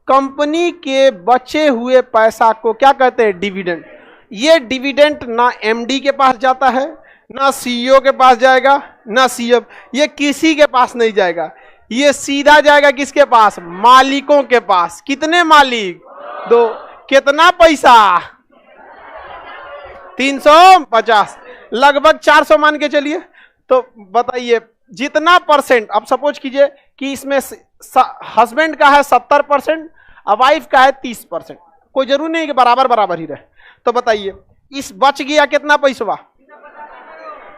कंपनी के बचे हुए पैसा को क्या कहते हैं? डिविडेंड। ये डिविडेंड ना एमडी के पास जाता है, ना सीईओ के पास जाएगा, ना सीएफ, ये किसी के पास नहीं जाएगा। ये सीधा जाएगा किसके पास? मालिकों के पास। कितने मालिक? 2। कितना पैसा? 350, लगभग 400 मान के चलिए। तो बताइए जितना परसेंट, अब सपोज कीजिए कि इसमें हस्बैंड का है 70% और वाइफ का है 30%, कोई जरूरी नहीं कि बराबर बराबर ही रहे। तो बताइए इस बच गया कितना पैसा,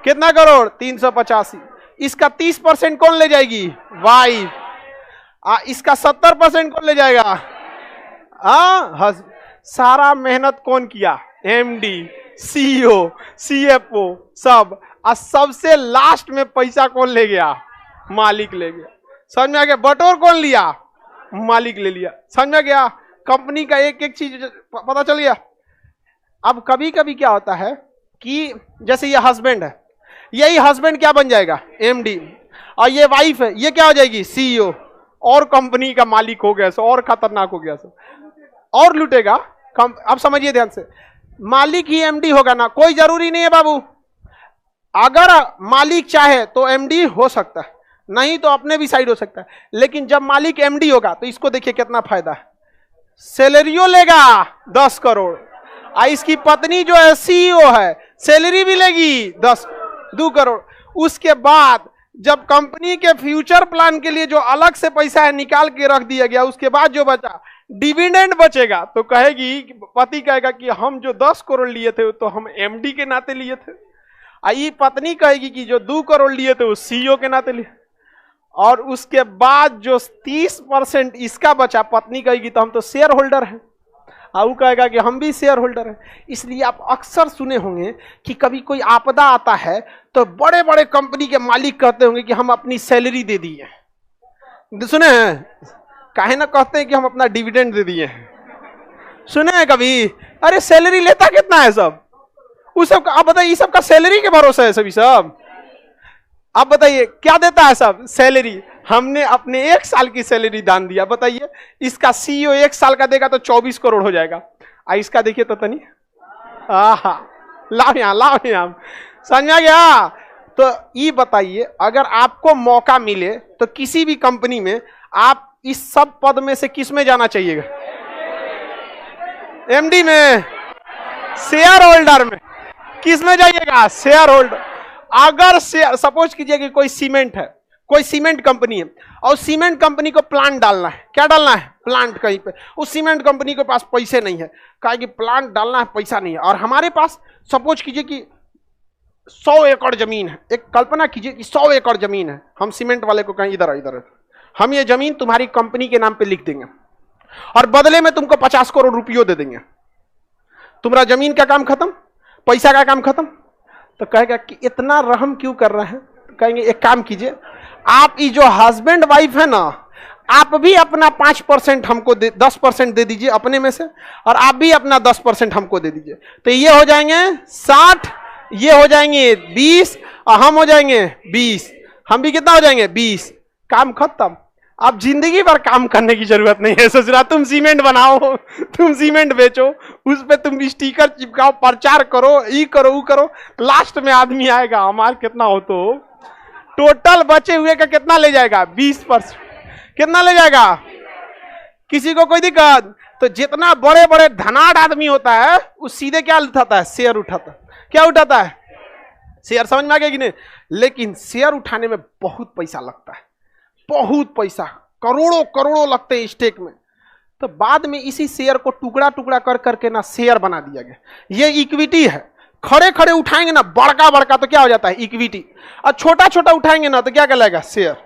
कितना करोड़, 385। इसका 30% कौन ले जाएगी, वाइफ। इसका 70% कौन ले जाएगा, सारा मेहनत कौन किया, एमडी, सीईओ, सीएफओ सब। और सबसे लास्ट में पैसा कौन ले गया, मालिक ले गया। समझ में आ गया, बटोर कौन लिया, मालिक ले लिया। समझ में आ गया, कंपनी का एक एक चीज पता चल गया। अब कभी कभी क्या होता है कि जैसे ये हस्बैंड है, यही हस्बैंड क्या बन जाएगा, एमडी, और ये वाइफ है, ये क्या हो जाएगी, सीईओ, और कंपनी का मालिक हो गया, और खतरनाक हो गया, और लूटेगा। अब समझिए ध्यान से, मालिक ही एमडी होगा ना, कोई जरूरी नहीं है बाबू। अगर मालिक चाहे तो एमडी हो सकता है, नहीं तो अपने भी साइड हो सकता है। लेकिन जब मालिक एमडी होगा तो इसको देखिए कितना फायदा है, सैलरियो लेगा 10 करोड़, और इसकी पत्नी जो है सीईओ है, सैलरी भी लेगी 2 करोड़। उसके बाद जब कंपनी के फ्यूचर प्लान के लिए जो अलग से पैसा है निकाल के रख दिया गया, उसके बाद जो बचा डिविडेंड बचेगा, तो कहेगी, पति कहेगा कि हम जो 10 करोड़ लिए थे तो हम एमडी के नाते लिए थे। आई पत्नी कहेगी कि जो 2 करोड़ लिए थे वो सीईओ के नाते लिए। और उसके बाद जो 30% इसका बचा, पत्नी कहेगी तो हम तो शेयर होल्डर हैं, और वो कहेगा कि हम भी शेयर होल्डर हैं। इसलिए आप अक्सर सुने होंगे कि कभी कोई आपदा आता है तो बड़े बड़े कंपनी के मालिक कहते होंगे कि हम अपनी सैलरी दे दिए, सुने हैं, काहे ना कहते हैं कि हम अपना डिविडेंड दे दिए हैं, सुने हैं कभी? अरे सैलरी लेता कितना है सब, उस सब का आप बताइए, सबका सैलरी के भरोसे है सभी सब। आप बताइए क्या देता है सब, सैलरी। हमने अपने 1 साल की सैलरी दान दिया, बताइए इसका सीईओ 1 साल का देगा तो 24 करोड़ हो जाएगा, इसका देखिए तो तनी, लाओ यहाँ समझ में आ गया। तो ये बताइए, अगर आपको मौका मिले तो किसी भी कंपनी में आप इस सब पद में से किस में जाना चाहिएगा, एमडी में, शेयर होल्डर में, किस में जाइएगा, शेयर होल्डर। अगर सपोज कीजिए कि कोई सीमेंट है, कोई सीमेंट कंपनी है, और सीमेंट कंपनी को प्लांट डालना है, क्या डालना है, प्लांट कहीं पे, उस सीमेंट कंपनी के पास पैसे नहीं है, कहा कि प्लांट डालना है, पैसा नहीं है, और हमारे पास सपोज कीजिए कि 100 एकड़ जमीन है, एक कल्पना कीजिए कि 100 एकड़ जमीन है, हम सीमेंट वाले को कहें इधर हम ये जमीन तुम्हारी कंपनी के नाम पे लिख देंगे और बदले में तुमको 50 करोड़ रुपये दे देंगे, तुम्हारा जमीन का काम खत्म, पैसा का काम खत्म। तो कहेगा कि इतना रहम क्यों कर रहे हैं, तो कहेंगे एक काम कीजिए, आप ये जो हस्बैंड वाइफ है ना, आप भी अपना 5% हमको 10% दे दीजिए अपने में से, और आप भी अपना 10% हमको दे दीजिए, तो ये हो जाएंगे 60, ये हो जाएंगे 20, और हम हो जाएंगे 20, हम भी कितना हो जाएंगे 20, काम खत्म। आप जिंदगी भर काम करने की जरूरत नहीं है। सोच रहा तुम सीमेंट बनाओ, तुम सीमेंट बेचो, उस पे तुम स्टिकर चिपकाओ, प्रचार करो, ई करो, वो करो, लास्ट में आदमी आएगा हमारे कितना हो, तो टोटल बचे हुए का कितना ले जाएगा, 20%, कितना ले जाएगा, किसी को कोई दिक्कत? तो जितना बड़े बड़े धनाढ़ आदमी होता है वो सीधे क्या उठाता है, शेयर उठाता है। क्या उठाता है, शेयर। समझ में आ गया कि नहीं? लेकिन शेयर उठाने में बहुत पैसा लगता है, बहुत पैसा, करोड़ों करोड़ों लगते हैं स्टेक में। तो बाद में इसी शेयर को टुकड़ा टुकड़ा कर करके ना शेयर बना दिया गया। ये इक्विटी है, खड़े खड़े उठाएंगे ना बड़का बड़का तो क्या हो जाता है, इक्विटी, और छोटा छोटा उठाएंगे ना तो क्या कहलाएगा, शेयर।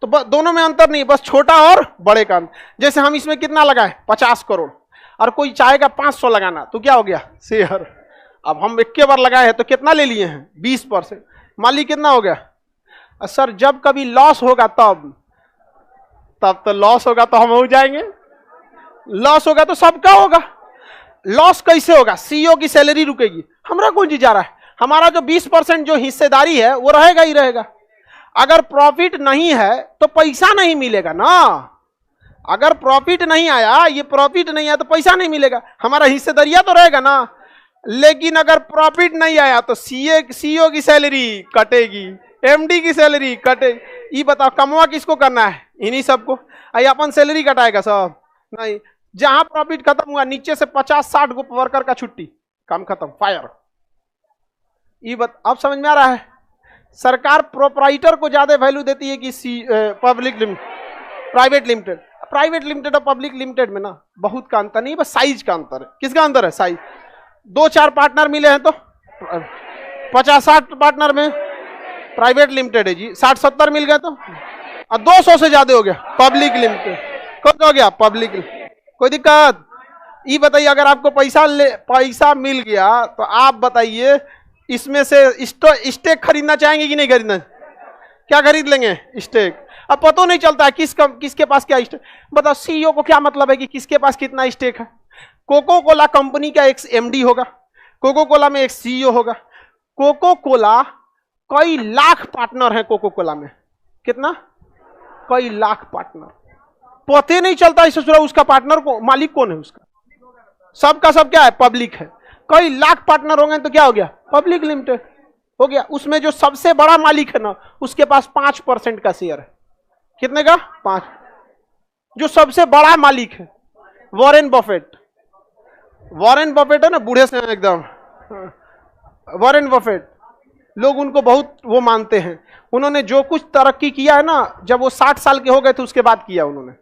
तो दोनों में अंतर नहीं, बस छोटा और बड़े का अंतर। जैसे हम इसमें कितना लगाए, 50 करोड़, और कोई चाहेगा 500 लगाना, तो क्या हो गया, शेयर। अब हम एक बार लगाए हैं तो कितना ले लिए हैं, 20%, मालिक कितना हो गया। सर जब कभी लॉस होगा तब तो लॉस होगा तो हम हो जाएंगे, लॉस होगा तो सबका होगा। लॉस कैसे होगा, सीईओ की सैलरी रुकेगी, हमरा कौन जी जा रहा है, हमारा जो 20% जो हिस्सेदारी है वो रहेगा ही रहेगा। अगर प्रॉफिट नहीं है तो पैसा नहीं मिलेगा ना, अगर प्रॉफिट नहीं आया, ये प्रॉफिट नहीं आया तो पैसा नहीं मिलेगा, हमारा हिस्सेदारिया तो रहेगा ना। लेकिन अगर प्रॉफिट नहीं आया तो सीईओ की सैलरी कटेगी, एमडी की सैलरी कटेगी। ये बताओ कमवा किसको करना है, इन्हीं सबको। अपन सैलरी कटाएगा सब नहीं। जहां प्रॉफिट खत्म हुआ नीचे से 50-60 गो वर्कर का छुट्टी, काम खत्म, फायर। अब समझ में आ रहा है? सरकार प्रोपराइटर को ज्यादा वैल्यू देती है कि प्राइवेट लिमिटेड। प्राइवेट लिमिटेड और पब्लिक लिमिटेड में ना बहुत का अंतर नहीं, बस साइज का अंतर है। किसका अंतर है, साइज। दो चार पार्टनर मिले हैं तो 50-60 पार्टनर में प्राइवेट लिमिटेड है जी, 60-70 मिल गए तो 200 से ज्यादा हो गया पब्लिक लिमिटेड। कौन हो गया पब्लिक। कोई दिक्कत? ये बताइए, अगर आपको पैसा मिल गया तो आप बताइए इसमें से स्टेक खरीदना चाहेंगे कि नहीं खरीदना? क्या खरीद लेंगे? स्टेक। अब पता नहीं चलता है किसके पास क्या स्टेक। बताओ सीईओ को क्या मतलब है कि किसके पास कितना स्टेक है? कोको कोला कंपनी का एक एमडी होगा, कोको कोला में एक सीईओ होगा। कोको कोला कई लाख पार्टनर हैं कोको कोला में। कितना? कई लाख पार्टनर। पता नहीं चलता इसे उसका पार्टनर को मालिक कौन है उसका। सबका सब क्या है? पब्लिक है। कई लाख पार्टनर होंगे तो क्या हो गया? पब्लिक लिमिटेड हो गया। उसमें जो सबसे बड़ा मालिक है ना, उसके पास 5% का शेयर है। कितने का? 5। जो सबसे बड़ा मालिक है वॉरेन बफेट। वॉरेन बफेट है ना, बूढ़े से एकदम। वॉरेन बफेट, लोग उनको बहुत वो मानते हैं। उन्होंने जो कुछ तरक्की किया है ना, जब वो 60 साल के हो गए थे उसके बाद किया उन्होंने।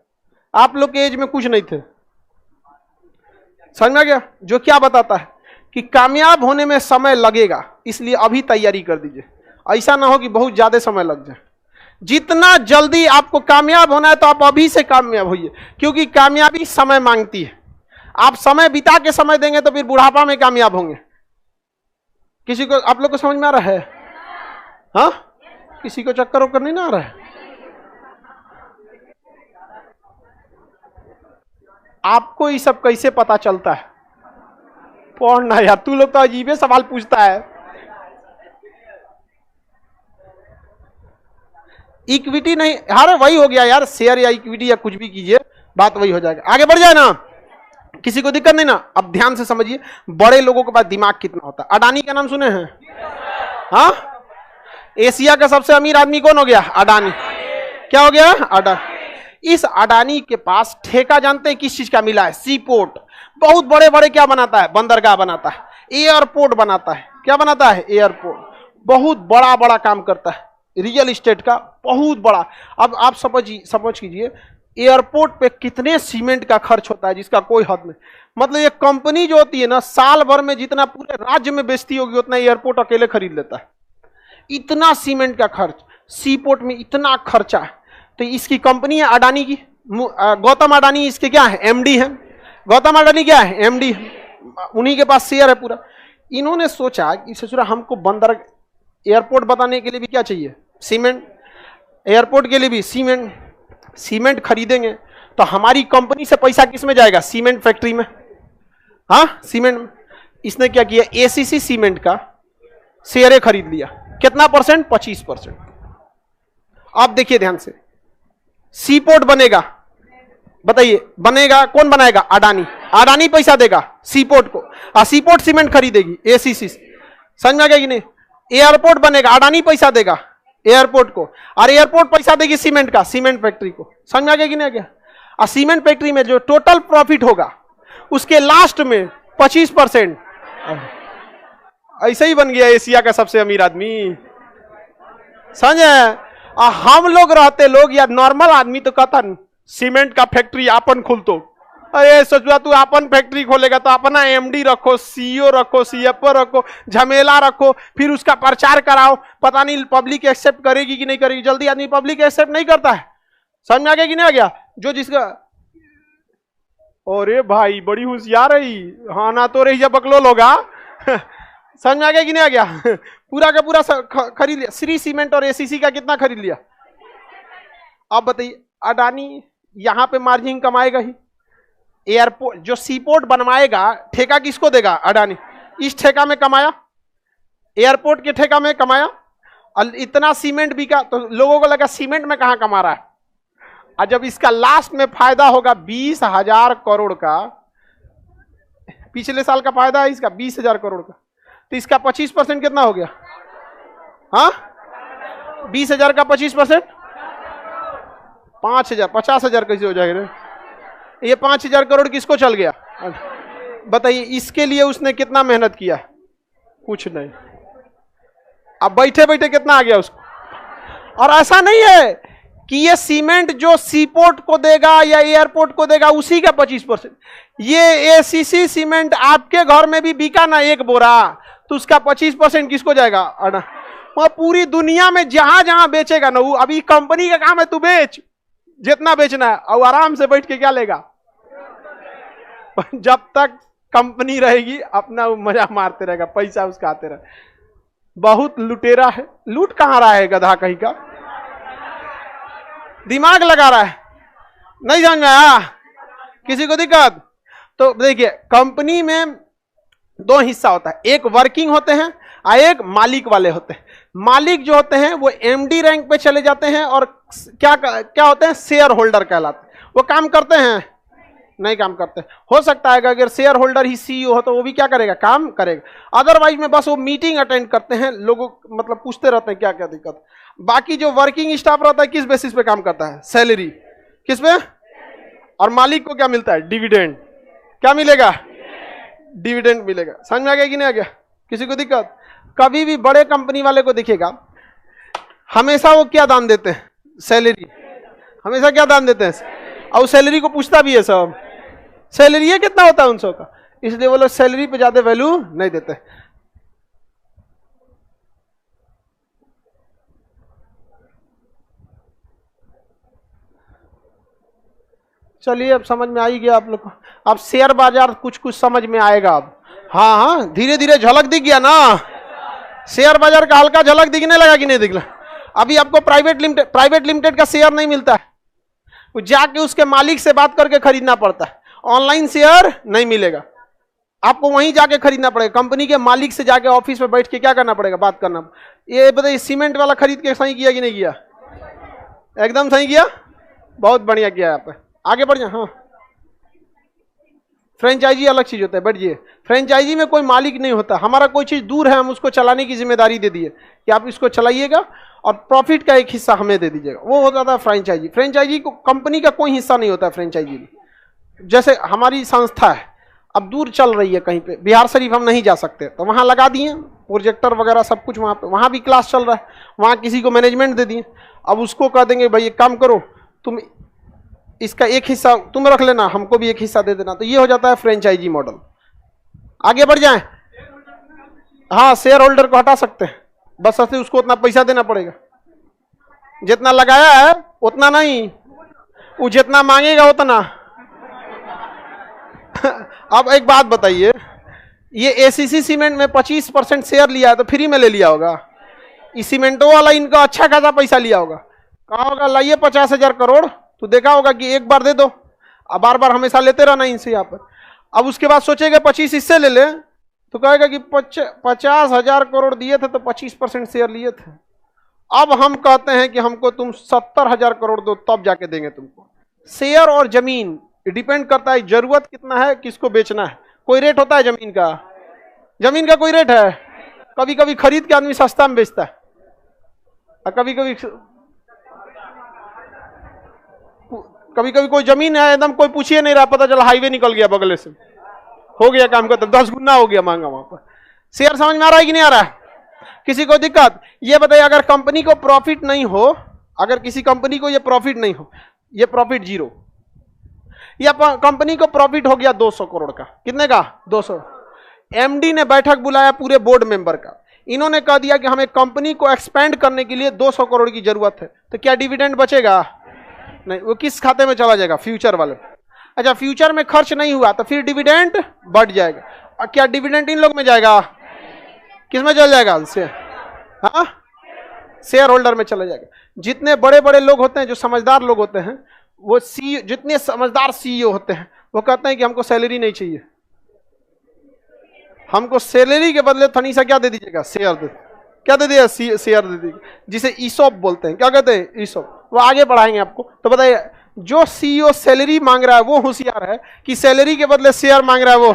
आप लोग के एज में कुछ नहीं थे। समझ में गया? जो क्या बताता है कि कामयाब होने में समय लगेगा, इसलिए अभी तैयारी कर दीजिए। ऐसा ना हो कि बहुत ज्यादा समय लग जाए। जितना जल्दी आपको कामयाब होना है तो आप अभी से कामयाब होइए, क्योंकि कामयाबी समय मांगती है। आप समय बिता के समय देंगे तो फिर बुढ़ापा में कामयाब होंगे। किसी को, आप लोग को समझ में आ रहा है? हाँ, किसी को चक्कर वक्कर नहीं ना आ रहा है? आपको ये सब कैसे पता चलता है? पढ़ना यार, तू लोग तो अजीब सवाल पूछता है। इक्विटी नहीं, अरे वही हो गया यार, शेयर या इक्विटी या कुछ भी कीजिए, बात वही हो जाएगा। आगे बढ़ जाए ना, किसी को दिक्कत नहीं ना? अब ध्यान से समझिए, बड़े लोगों के पास दिमाग कितना होता है। अडानी का नाम सुने हैं? हाँ, एशिया का सबसे अमीर आदमी कौन हो गया? अडानी। क्या हो गया? अडानी। इस अडानी के पास ठेका जानते हैं किस चीज का मिला है? सी पोर्ट। बहुत बड़े बड़े क्या बनाता है? बंदरगाह बनाता है, एयरपोर्ट बनाता है। क्या बनाता है? एयरपोर्ट। बहुत बड़ा बड़ा काम करता है, रियल एस्टेट का बहुत बड़ा। अब आप समझ कीजिए एयरपोर्ट पे कितने सीमेंट का खर्च होता है जिसका कोई हद नहीं। मतलब ये कंपनी जो होती है ना, साल भर में जितना पूरे राज्य में बेचती होगी उतना एयरपोर्ट अकेले खरीद लेता है। इतना सीमेंट का खर्च, सी पोर्ट में इतना खर्चा है। तो इसकी कंपनी है अडानी की। गौतम अडानी इसके क्या है? एमडी है। गौतम अडानी क्या है? एमडी। उन्हीं के पास शेयर है पूरा। इन्होंने सोचा कि ससुरा हमको बंदर एयरपोर्ट बनाने के लिए भी क्या चाहिए? सीमेंट। एयरपोर्ट के लिए भी सीमेंट खरीदेंगे तो हमारी कंपनी से पैसा किस में जाएगा? सीमेंट फैक्ट्री में। हाँ, सीमेंट में। इसने क्या किया? एसीसी सीमेंट का शेयर खरीद लिया। कितना परसेंट? 25%। अब देखिए ध्यान से, सी पोर्ट बनेगा, बताइए बनेगा, कौन बनाएगा? अडानी। अडानी पैसा देगा सी पोर्ट को, सी पोर्ट सीमेंट खरीदेगी एसीसी। समझ में आ गया कि नहीं? एयरपोर्ट बनेगा, अडानी पैसा देगा एयरपोर्ट को, और एयरपोर्ट पैसा देगी सीमेंट का, सीमेंट फैक्ट्री को। समझ में आ गया कि नहीं आ गया? और सीमेंट फैक्ट्री में जो टोटल प्रॉफिट होगा उसके लास्ट में 25%। ऐसे ही बन गया एशिया का सबसे अमीर आदमी। समझे? हम लोग रहते लोग या नॉर्मल आदमी तो कहता सीमेंट का फैक्ट्री आपन खुल तो। अरे सोचुआ तू अपन फैक्ट्री खोलेगा तो अपना एमडी रखो, सीईओ रखो, सीएफओ रखो, झमेला रखो, फिर उसका प्रचार कराओ। पता नहीं पब्लिक एक्सेप्ट करेगी कि नहीं करेगी। जल्दी आदमी पब्लिक एक्सेप्ट नहीं करता है। समझ में आ गया कि नहीं आ गया? जो जिसका, अरे भाई बड़ी होशियार है, हाँ ना तो रही बकलोल होगा। समझ में आ गया कि नहीं आ गया? पूरा का पूरा खरीद लिया। श्री सीमेंट और एसीसी का कितना खरीद लिया? अब बताइए, अडानी यहां पे मार्जिन कमाएगा ही। एयरपोर्ट जो सीपोर्ट बनवाएगा, ठेका किसको देगा? अडानी। इस ठेका में कमाया, एयरपोर्ट के ठेका में कमाया, और इतना सीमेंट बिका तो लोगों को लगा सीमेंट में कहां कमा रहा है। और जब इसका लास्ट में फायदा होगा 20,000 करोड़ का, पिछले साल का फायदा है इसका 20,000 करोड़ का, तो इसका 25% कितना हो गया? हाँ, 20,000 का 25% 5,000, 50,000 कैसे हो जाएगा? ये 5,000 करोड़ किसको चल गया? बताइए, इसके लिए उसने कितना मेहनत किया? कुछ नहीं। अब बैठे बैठे कितना आ गया उसको? और ऐसा नहीं है कि ये सीमेंट जो सीपोर्ट को देगा या एयरपोर्ट को देगा उसी का 25%। ये एसीसी सीमेंट आपके घर में भी बिका ना एक बोरा, तो उसका 25% किसको जाएगा? अना वह पूरी दुनिया में जहां जहां बेचेगा ना, वो अभी कंपनी का काम है, तू बेच जितना बेचना है और आराम से बैठ के क्या लेगा। जब तक कंपनी रहेगी अपना वो मजा मारते रहेगा, पैसा उसका आते रहे। बहुत लुटेरा है, लूट कहां रहा है गधा कहीं का, दिमाग लगा रहा है। नहीं समझ में आया किसी को दिक्कत? तो देखिए कंपनी में दो हिस्सा होता है, एक वर्किंग होते हैं और एक मालिक वाले होते हैं। मालिक जो होते हैं वो एमडी रैंक पे चले जाते हैं और क्या क्या होते हैं? शेयर होल्डर कहलाते हैं। वो काम करते हैं? नहीं काम करते। हो सकता है अगर शेयर होल्डर ही सीईओ हो तो वो भी क्या करेगा? काम करेगा। अदरवाइज में बस वो मीटिंग अटेंड करते हैं, लोगों मतलब पूछते रहते हैं क्या क्या दिक्कत। बाकी जो वर्किंग स्टाफ रहता है किस बेसिस पे काम करता है? सैलरी। किस पे? और मालिक को क्या मिलता है? डिविडेंड। क्या मिलेगा? डिविडेंड मिलेगा। समझ में आ गया कि नहीं आ गया? किसी को दिक्कत? कभी भी बड़े कंपनी वाले को दिखेगा हमेशा वो क्या दान देते हैं? सैलरी। हमेशा क्या दान देते हैं? और सैलरी को पूछता भी है सब, सैलरी है कितना होता है उन सबका, इसलिए वो लोग सैलरी पे ज्यादा वैल्यू नहीं देते। चलिए अब समझ में आ ही गया आप लोग को। अब शेयर बाजार कुछ कुछ समझ में आएगा अब। हाँ हाँ धीरे धीरे झलक दिख गया ना, शेयर बाजार का हल्का झलक दिखने लगा कि नहीं दिखला? अभी आपको प्राइवेट लिमिटेड का शेयर नहीं मिलता है, जाके उसके मालिक से बात करके खरीदना पड़ता है। ऑनलाइन शेयर नहीं मिलेगा, आपको वहीं जाके खरीदना पड़ेगा। कंपनी के मालिक से जाके ऑफिस में बैठ के क्या करना पड़ेगा? बात करना। ये बताइए सीमेंट वाला खरीद के सही किया कि नहीं किया? एकदम सही किया, बहुत बढ़िया किया। यहाँ पे आगे बढ़ जाए। हाँ फ्रेंचाइजी अलग चीज होता है, बैठ जाइए। फ्रेंचाइजी में कोई मालिक नहीं होता, हमारा कोई चीज दूर है हम उसको चलाने की जिम्मेदारी दे दिए कि आप इसको चलाइएगा और प्रॉफिट का एक हिस्सा हमें दे दीजिएगा, वो होता था फ्रेंचाइजी। फ्रेंचाइजी को कंपनी का कोई हिस्सा नहीं होता फ्रेंचाइजी में। जैसे हमारी संस्था है, अब दूर चल रही है कहीं पे, बिहार शरीफ हम नहीं जा सकते तो वहाँ लगा दिए प्रोजेक्टर वगैरह सब कुछ वहाँ पे, वहाँ भी क्लास चल रहा है, वहाँ किसी को मैनेजमेंट दे दिए। अब उसको कह देंगे भाई एक काम करो, तुम इसका एक हिस्सा तुम रख लेना, हमको भी एक हिस्सा दे देना, तो ये हो जाता है फ्रेंचाइजी मॉडल। आगे बढ़ जाएं। हाँ शेयर होल्डर को हटा सकते हैं, बस ऐसे उसको उतना पैसा देना पड़ेगा, जितना लगाया है उतना नहीं, वो जितना मांगेगा उतना। अब एक बात बताइए, ये एसीसी सीमेंट में 25% शेयर लिया है तो फ्री में ले लिया होगा? इस सीमेंटो वाला इनका अच्छा खासा पैसा लिया होगा, कहा होगा लाइए 50,000 करोड़, तो देखा होगा कि एक बार दे दो, अब बार बार हमेशा लेते रहना इनसे यहाँ पर। अब उसके बाद सोचेगा 25 इससे ले ले, तो कहेगा कि 50,000 करोड़ दिए थे तो 25% शेयर लिए थे, अब हम कहते हैं कि हमको तुम 70,000 करोड़ दो तब जाके देंगे तुमको। शेयर और जमीन डिपेंड करता है जरूरत कितना है, किसको बेचना है। कोई रेट होता है जमीन का? जमीन का कोई रेट है? कभी कभी खरीद के आदमी सस्ता में बेचता है, और कभी कभी कोई जमीन है एकदम कोई पूछिए नहीं रहा, पता चला हाईवे निकल गया बगल से, हो गया काम खत्म, 10 गुना हो गया महंगा वहां पर। शेयर समझ में आ रहा है कि नहीं आ रहा है? किसी को दिक्कत? ये बताइए अगर कंपनी को प्रॉफिट नहीं हो, अगर किसी कंपनी को ये प्रॉफिट नहीं हो, ये प्रॉफिट जीरो, या कंपनी को प्रॉफिट हो गया 200 करोड़ का, कितने का? 200। एमडी ने बैठक बुलाया पूरे बोर्ड मेंबर का, इन्होंने कह दिया कि हमें कंपनी को एक्सपेंड करने के लिए 200 करोड़ की जरूरत है, तो क्या डिविडेंड बचेगा? नहीं, वो किस खाते में चला जाएगा? फ्यूचर वाले। अच्छा फ्यूचर में खर्च नहीं हुआ तो फिर डिविडेंड बढ़ जाएगा, और क्या डिविडेंड इन लोग में जाएगा? किस में चल जाएगा? हाँ शेयर होल्डर में चला जाएगा। जितने बड़े बड़े लोग होते हैं, जो समझदार लोग होते हैं, वो सी जितने समझदार सीईओ होते हैं वो कहते हैं कि हमको सैलरी नहीं चाहिए, हमको सैलरी के बदले थोड़ी सा क्या दे दीजिएगा? शेयर दे। क्या दे दिया? शेयर दे दीजिएगा, जिसे ईसॉप बोलते हैं। क्या कहते हैं? ईसॉप। वो आगे बढ़ाएंगे आपको। तो बताइए जो सीईओ सैलरी मांग रहा है वो होशियार है कि सैलरी के बदले शेयर मांग रहा है वो?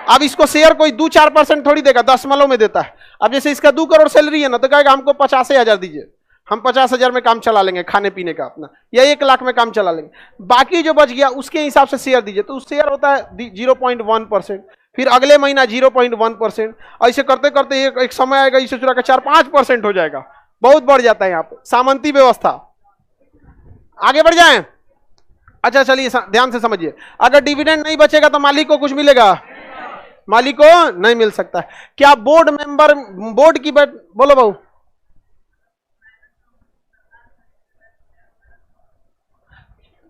अब इसको शेयर कोई 2-4% थोड़ी देगा, 10 में देता है। अब जैसे इसका 2 करोड़ सैलरी है ना, तो कहेगा हमको 50,000 दीजिए, हम 50,000 में काम चला लेंगे, खाने पीने का अपना, या 1 लाख में काम चला लेंगे, बाकी जो बच गया उसके हिसाब से शेयर दीजिए। तो शेयर होता है 0.1%, फिर अगले महीना 0.1%, ऐसे करते करते एक समय आएगा इसे चुरा के 4-5% हो जाएगा, बहुत बढ़ जाता है यहाँ पे। सामंती व्यवस्था, आगे बढ़ जाएं। अच्छा चलिए ध्यान से समझिए, अगर डिविडेंड नहीं बचेगा तो मालिक को कुछ मिलेगा? मालिक को नहीं मिल सकता। क्या बोर्ड मेंबर, बोर्ड की बोलो बहू,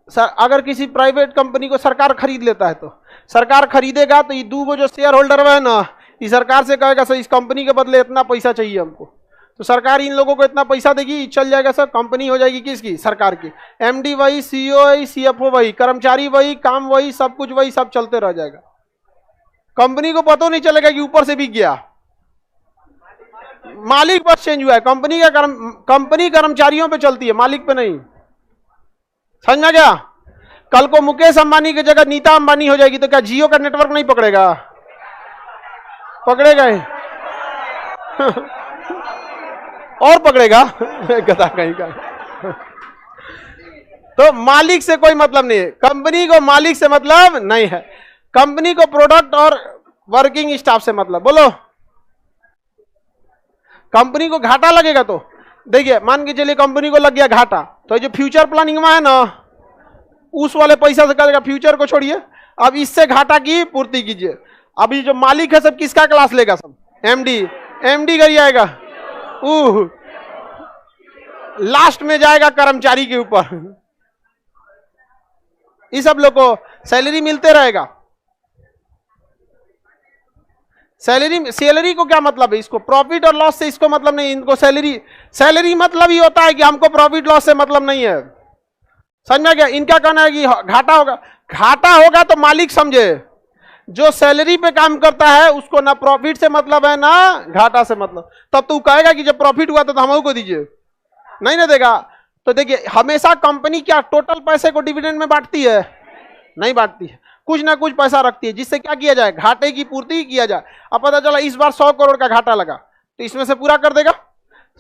सर अगर किसी प्राइवेट कंपनी को सरकार खरीद लेता है तो सरकार खरीदेगा तो ये दो जो शेयर होल्डर है ना, ये सरकार से कहेगा सर इस कंपनी के बदले इतना पैसा चाहिए हमको, तो सरकार इन लोगों को इतना पैसा देगी, चल जाएगा सर, कंपनी हो जाएगी किसकी? सरकार की। एमडी वही, सीईओ वही, सीएफओ वही, कर्मचारी वही, काम वही, सब कुछ वही, सब चलते रह जाएगा। कंपनी को पता नहीं चलेगा कि ऊपर से बिक गया, मालिक बस चेंज हुआ है। कंपनी कर्मचारियों पे चलती है, मालिक पे नहीं। समझ में गया? कल को मुकेश अंबानी की जगह नीता अंबानी हो जाएगी तो क्या जियो का नेटवर्क नहीं पकड़ेगा? पकड़ेगा ही। और पकड़ेगा गधा कहीं का। तो मालिक से कोई मतलब नहीं है, कंपनी को मालिक से मतलब नहीं है, कंपनी को प्रोडक्ट और वर्किंग स्टाफ से मतलब। बोलो, कंपनी को घाटा लगेगा तो देखिए, मान के चलिए कंपनी को लग गया घाटा, तो जो फ्यूचर प्लानिंग में है ना, उस वाले पैसा से करेगा, फ्यूचर को छोड़िए, अब इससे घाटा की पूर्ति कीजिए। अभी जो मालिक है सब किसका क्लास लेगा? सब एमडी, एमडी कर जाएगा, लास्ट में जाएगा कर्मचारी के ऊपर। इस सब लोग को सैलरी मिलते रहेगा। सैलरी को क्या मतलब है? इसको प्रॉफिट और लॉस से इसको मतलब नहीं, इनको सैलरी मतलब ही होता है कि हमको प्रॉफिट लॉस से मतलब नहीं है। समझ में गया? इनका कहना है कि घाटा होगा, घाटा होगा तो मालिक समझे, जो सैलरी पे काम करता है उसको ना प्रॉफिट से मतलब है ना घाटा से मतलब। तब तो कहेगा कि जब प्रॉफिट हुआ तो हम को दीजिए, नहीं ना देगा। तो देखिए, हमेशा कंपनी क्या टोटल पैसे को डिविडेंड में बांटती है? नहीं बांटती है, कुछ ना कुछ पैसा रखती है जिससे क्या किया जाए? घाटे की पूर्ति किया जाए। अब पता चला इस बार 100 करोड़ का घाटा लगा तो इसमें से पूरा कर देगा,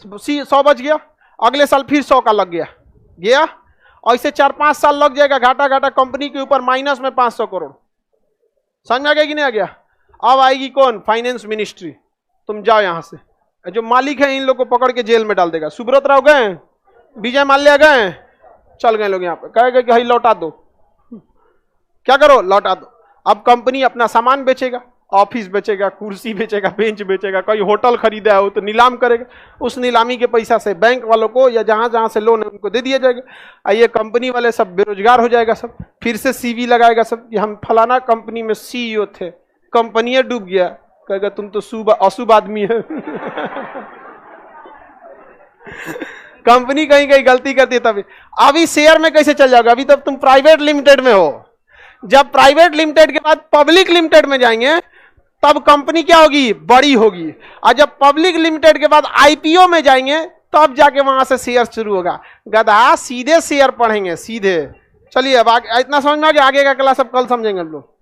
100 बच गया, अगले साल फिर 100 का लग गया, और इसे 4-5 साल लग जाएगा घाटा कंपनी के ऊपर, माइनस में 500 करोड़। समझ में आ गया कि नहीं आ गया? अब आएगी कौन? Finance ministry. तुम जाओ यहां से, जो मालिक है इन लोग को पकड़ के जेल में डाल देगा। सुब्रत राव गए, विजय माल्या गए, चल गए लोग यहाँ पे, कहेगा कि भाई लौटा दो, क्या करो? लौटा दो। अब कंपनी अपना सामान बेचेगा, ऑफिस बेचेगा, कुर्सी बेचेगा, बेंच बेचेगा, कोई होटल खरीदा है वो तो नीलाम करेगा, उस नीलामी के पैसा से बैंक वालों को या जहां जहां से लोन है उनको दे दिया जाएगा। ये कंपनी वाले सब बेरोजगार हो जाएगा, सब फिर से सीवी लगाएगा सब कि हम फलाना कंपनी में सीईओ थे, कंपनी डूब गया, कहेगा तुम तो अशुभ आदमी है। कंपनी कहीं कहीं गलती करती है तभी। अभी शेयर में कैसे चल जाओगे? अभी तब तुम प्राइवेट लिमिटेड में हो, जब प्राइवेट लिमिटेड के बाद पब्लिक लिमिटेड में जाएंगे तब कंपनी क्या होगी? बड़ी होगी। और जब पब्लिक लिमिटेड के बाद आईपीओ में जाएंगे तब जाके वहां से शेयर शुरू होगा। गधा सीधे शेयर पढ़ेंगे सीधे। चलिए अब इतना समझ में आ गया, आगे का क्लास अब कल समझेंगे हम लोग।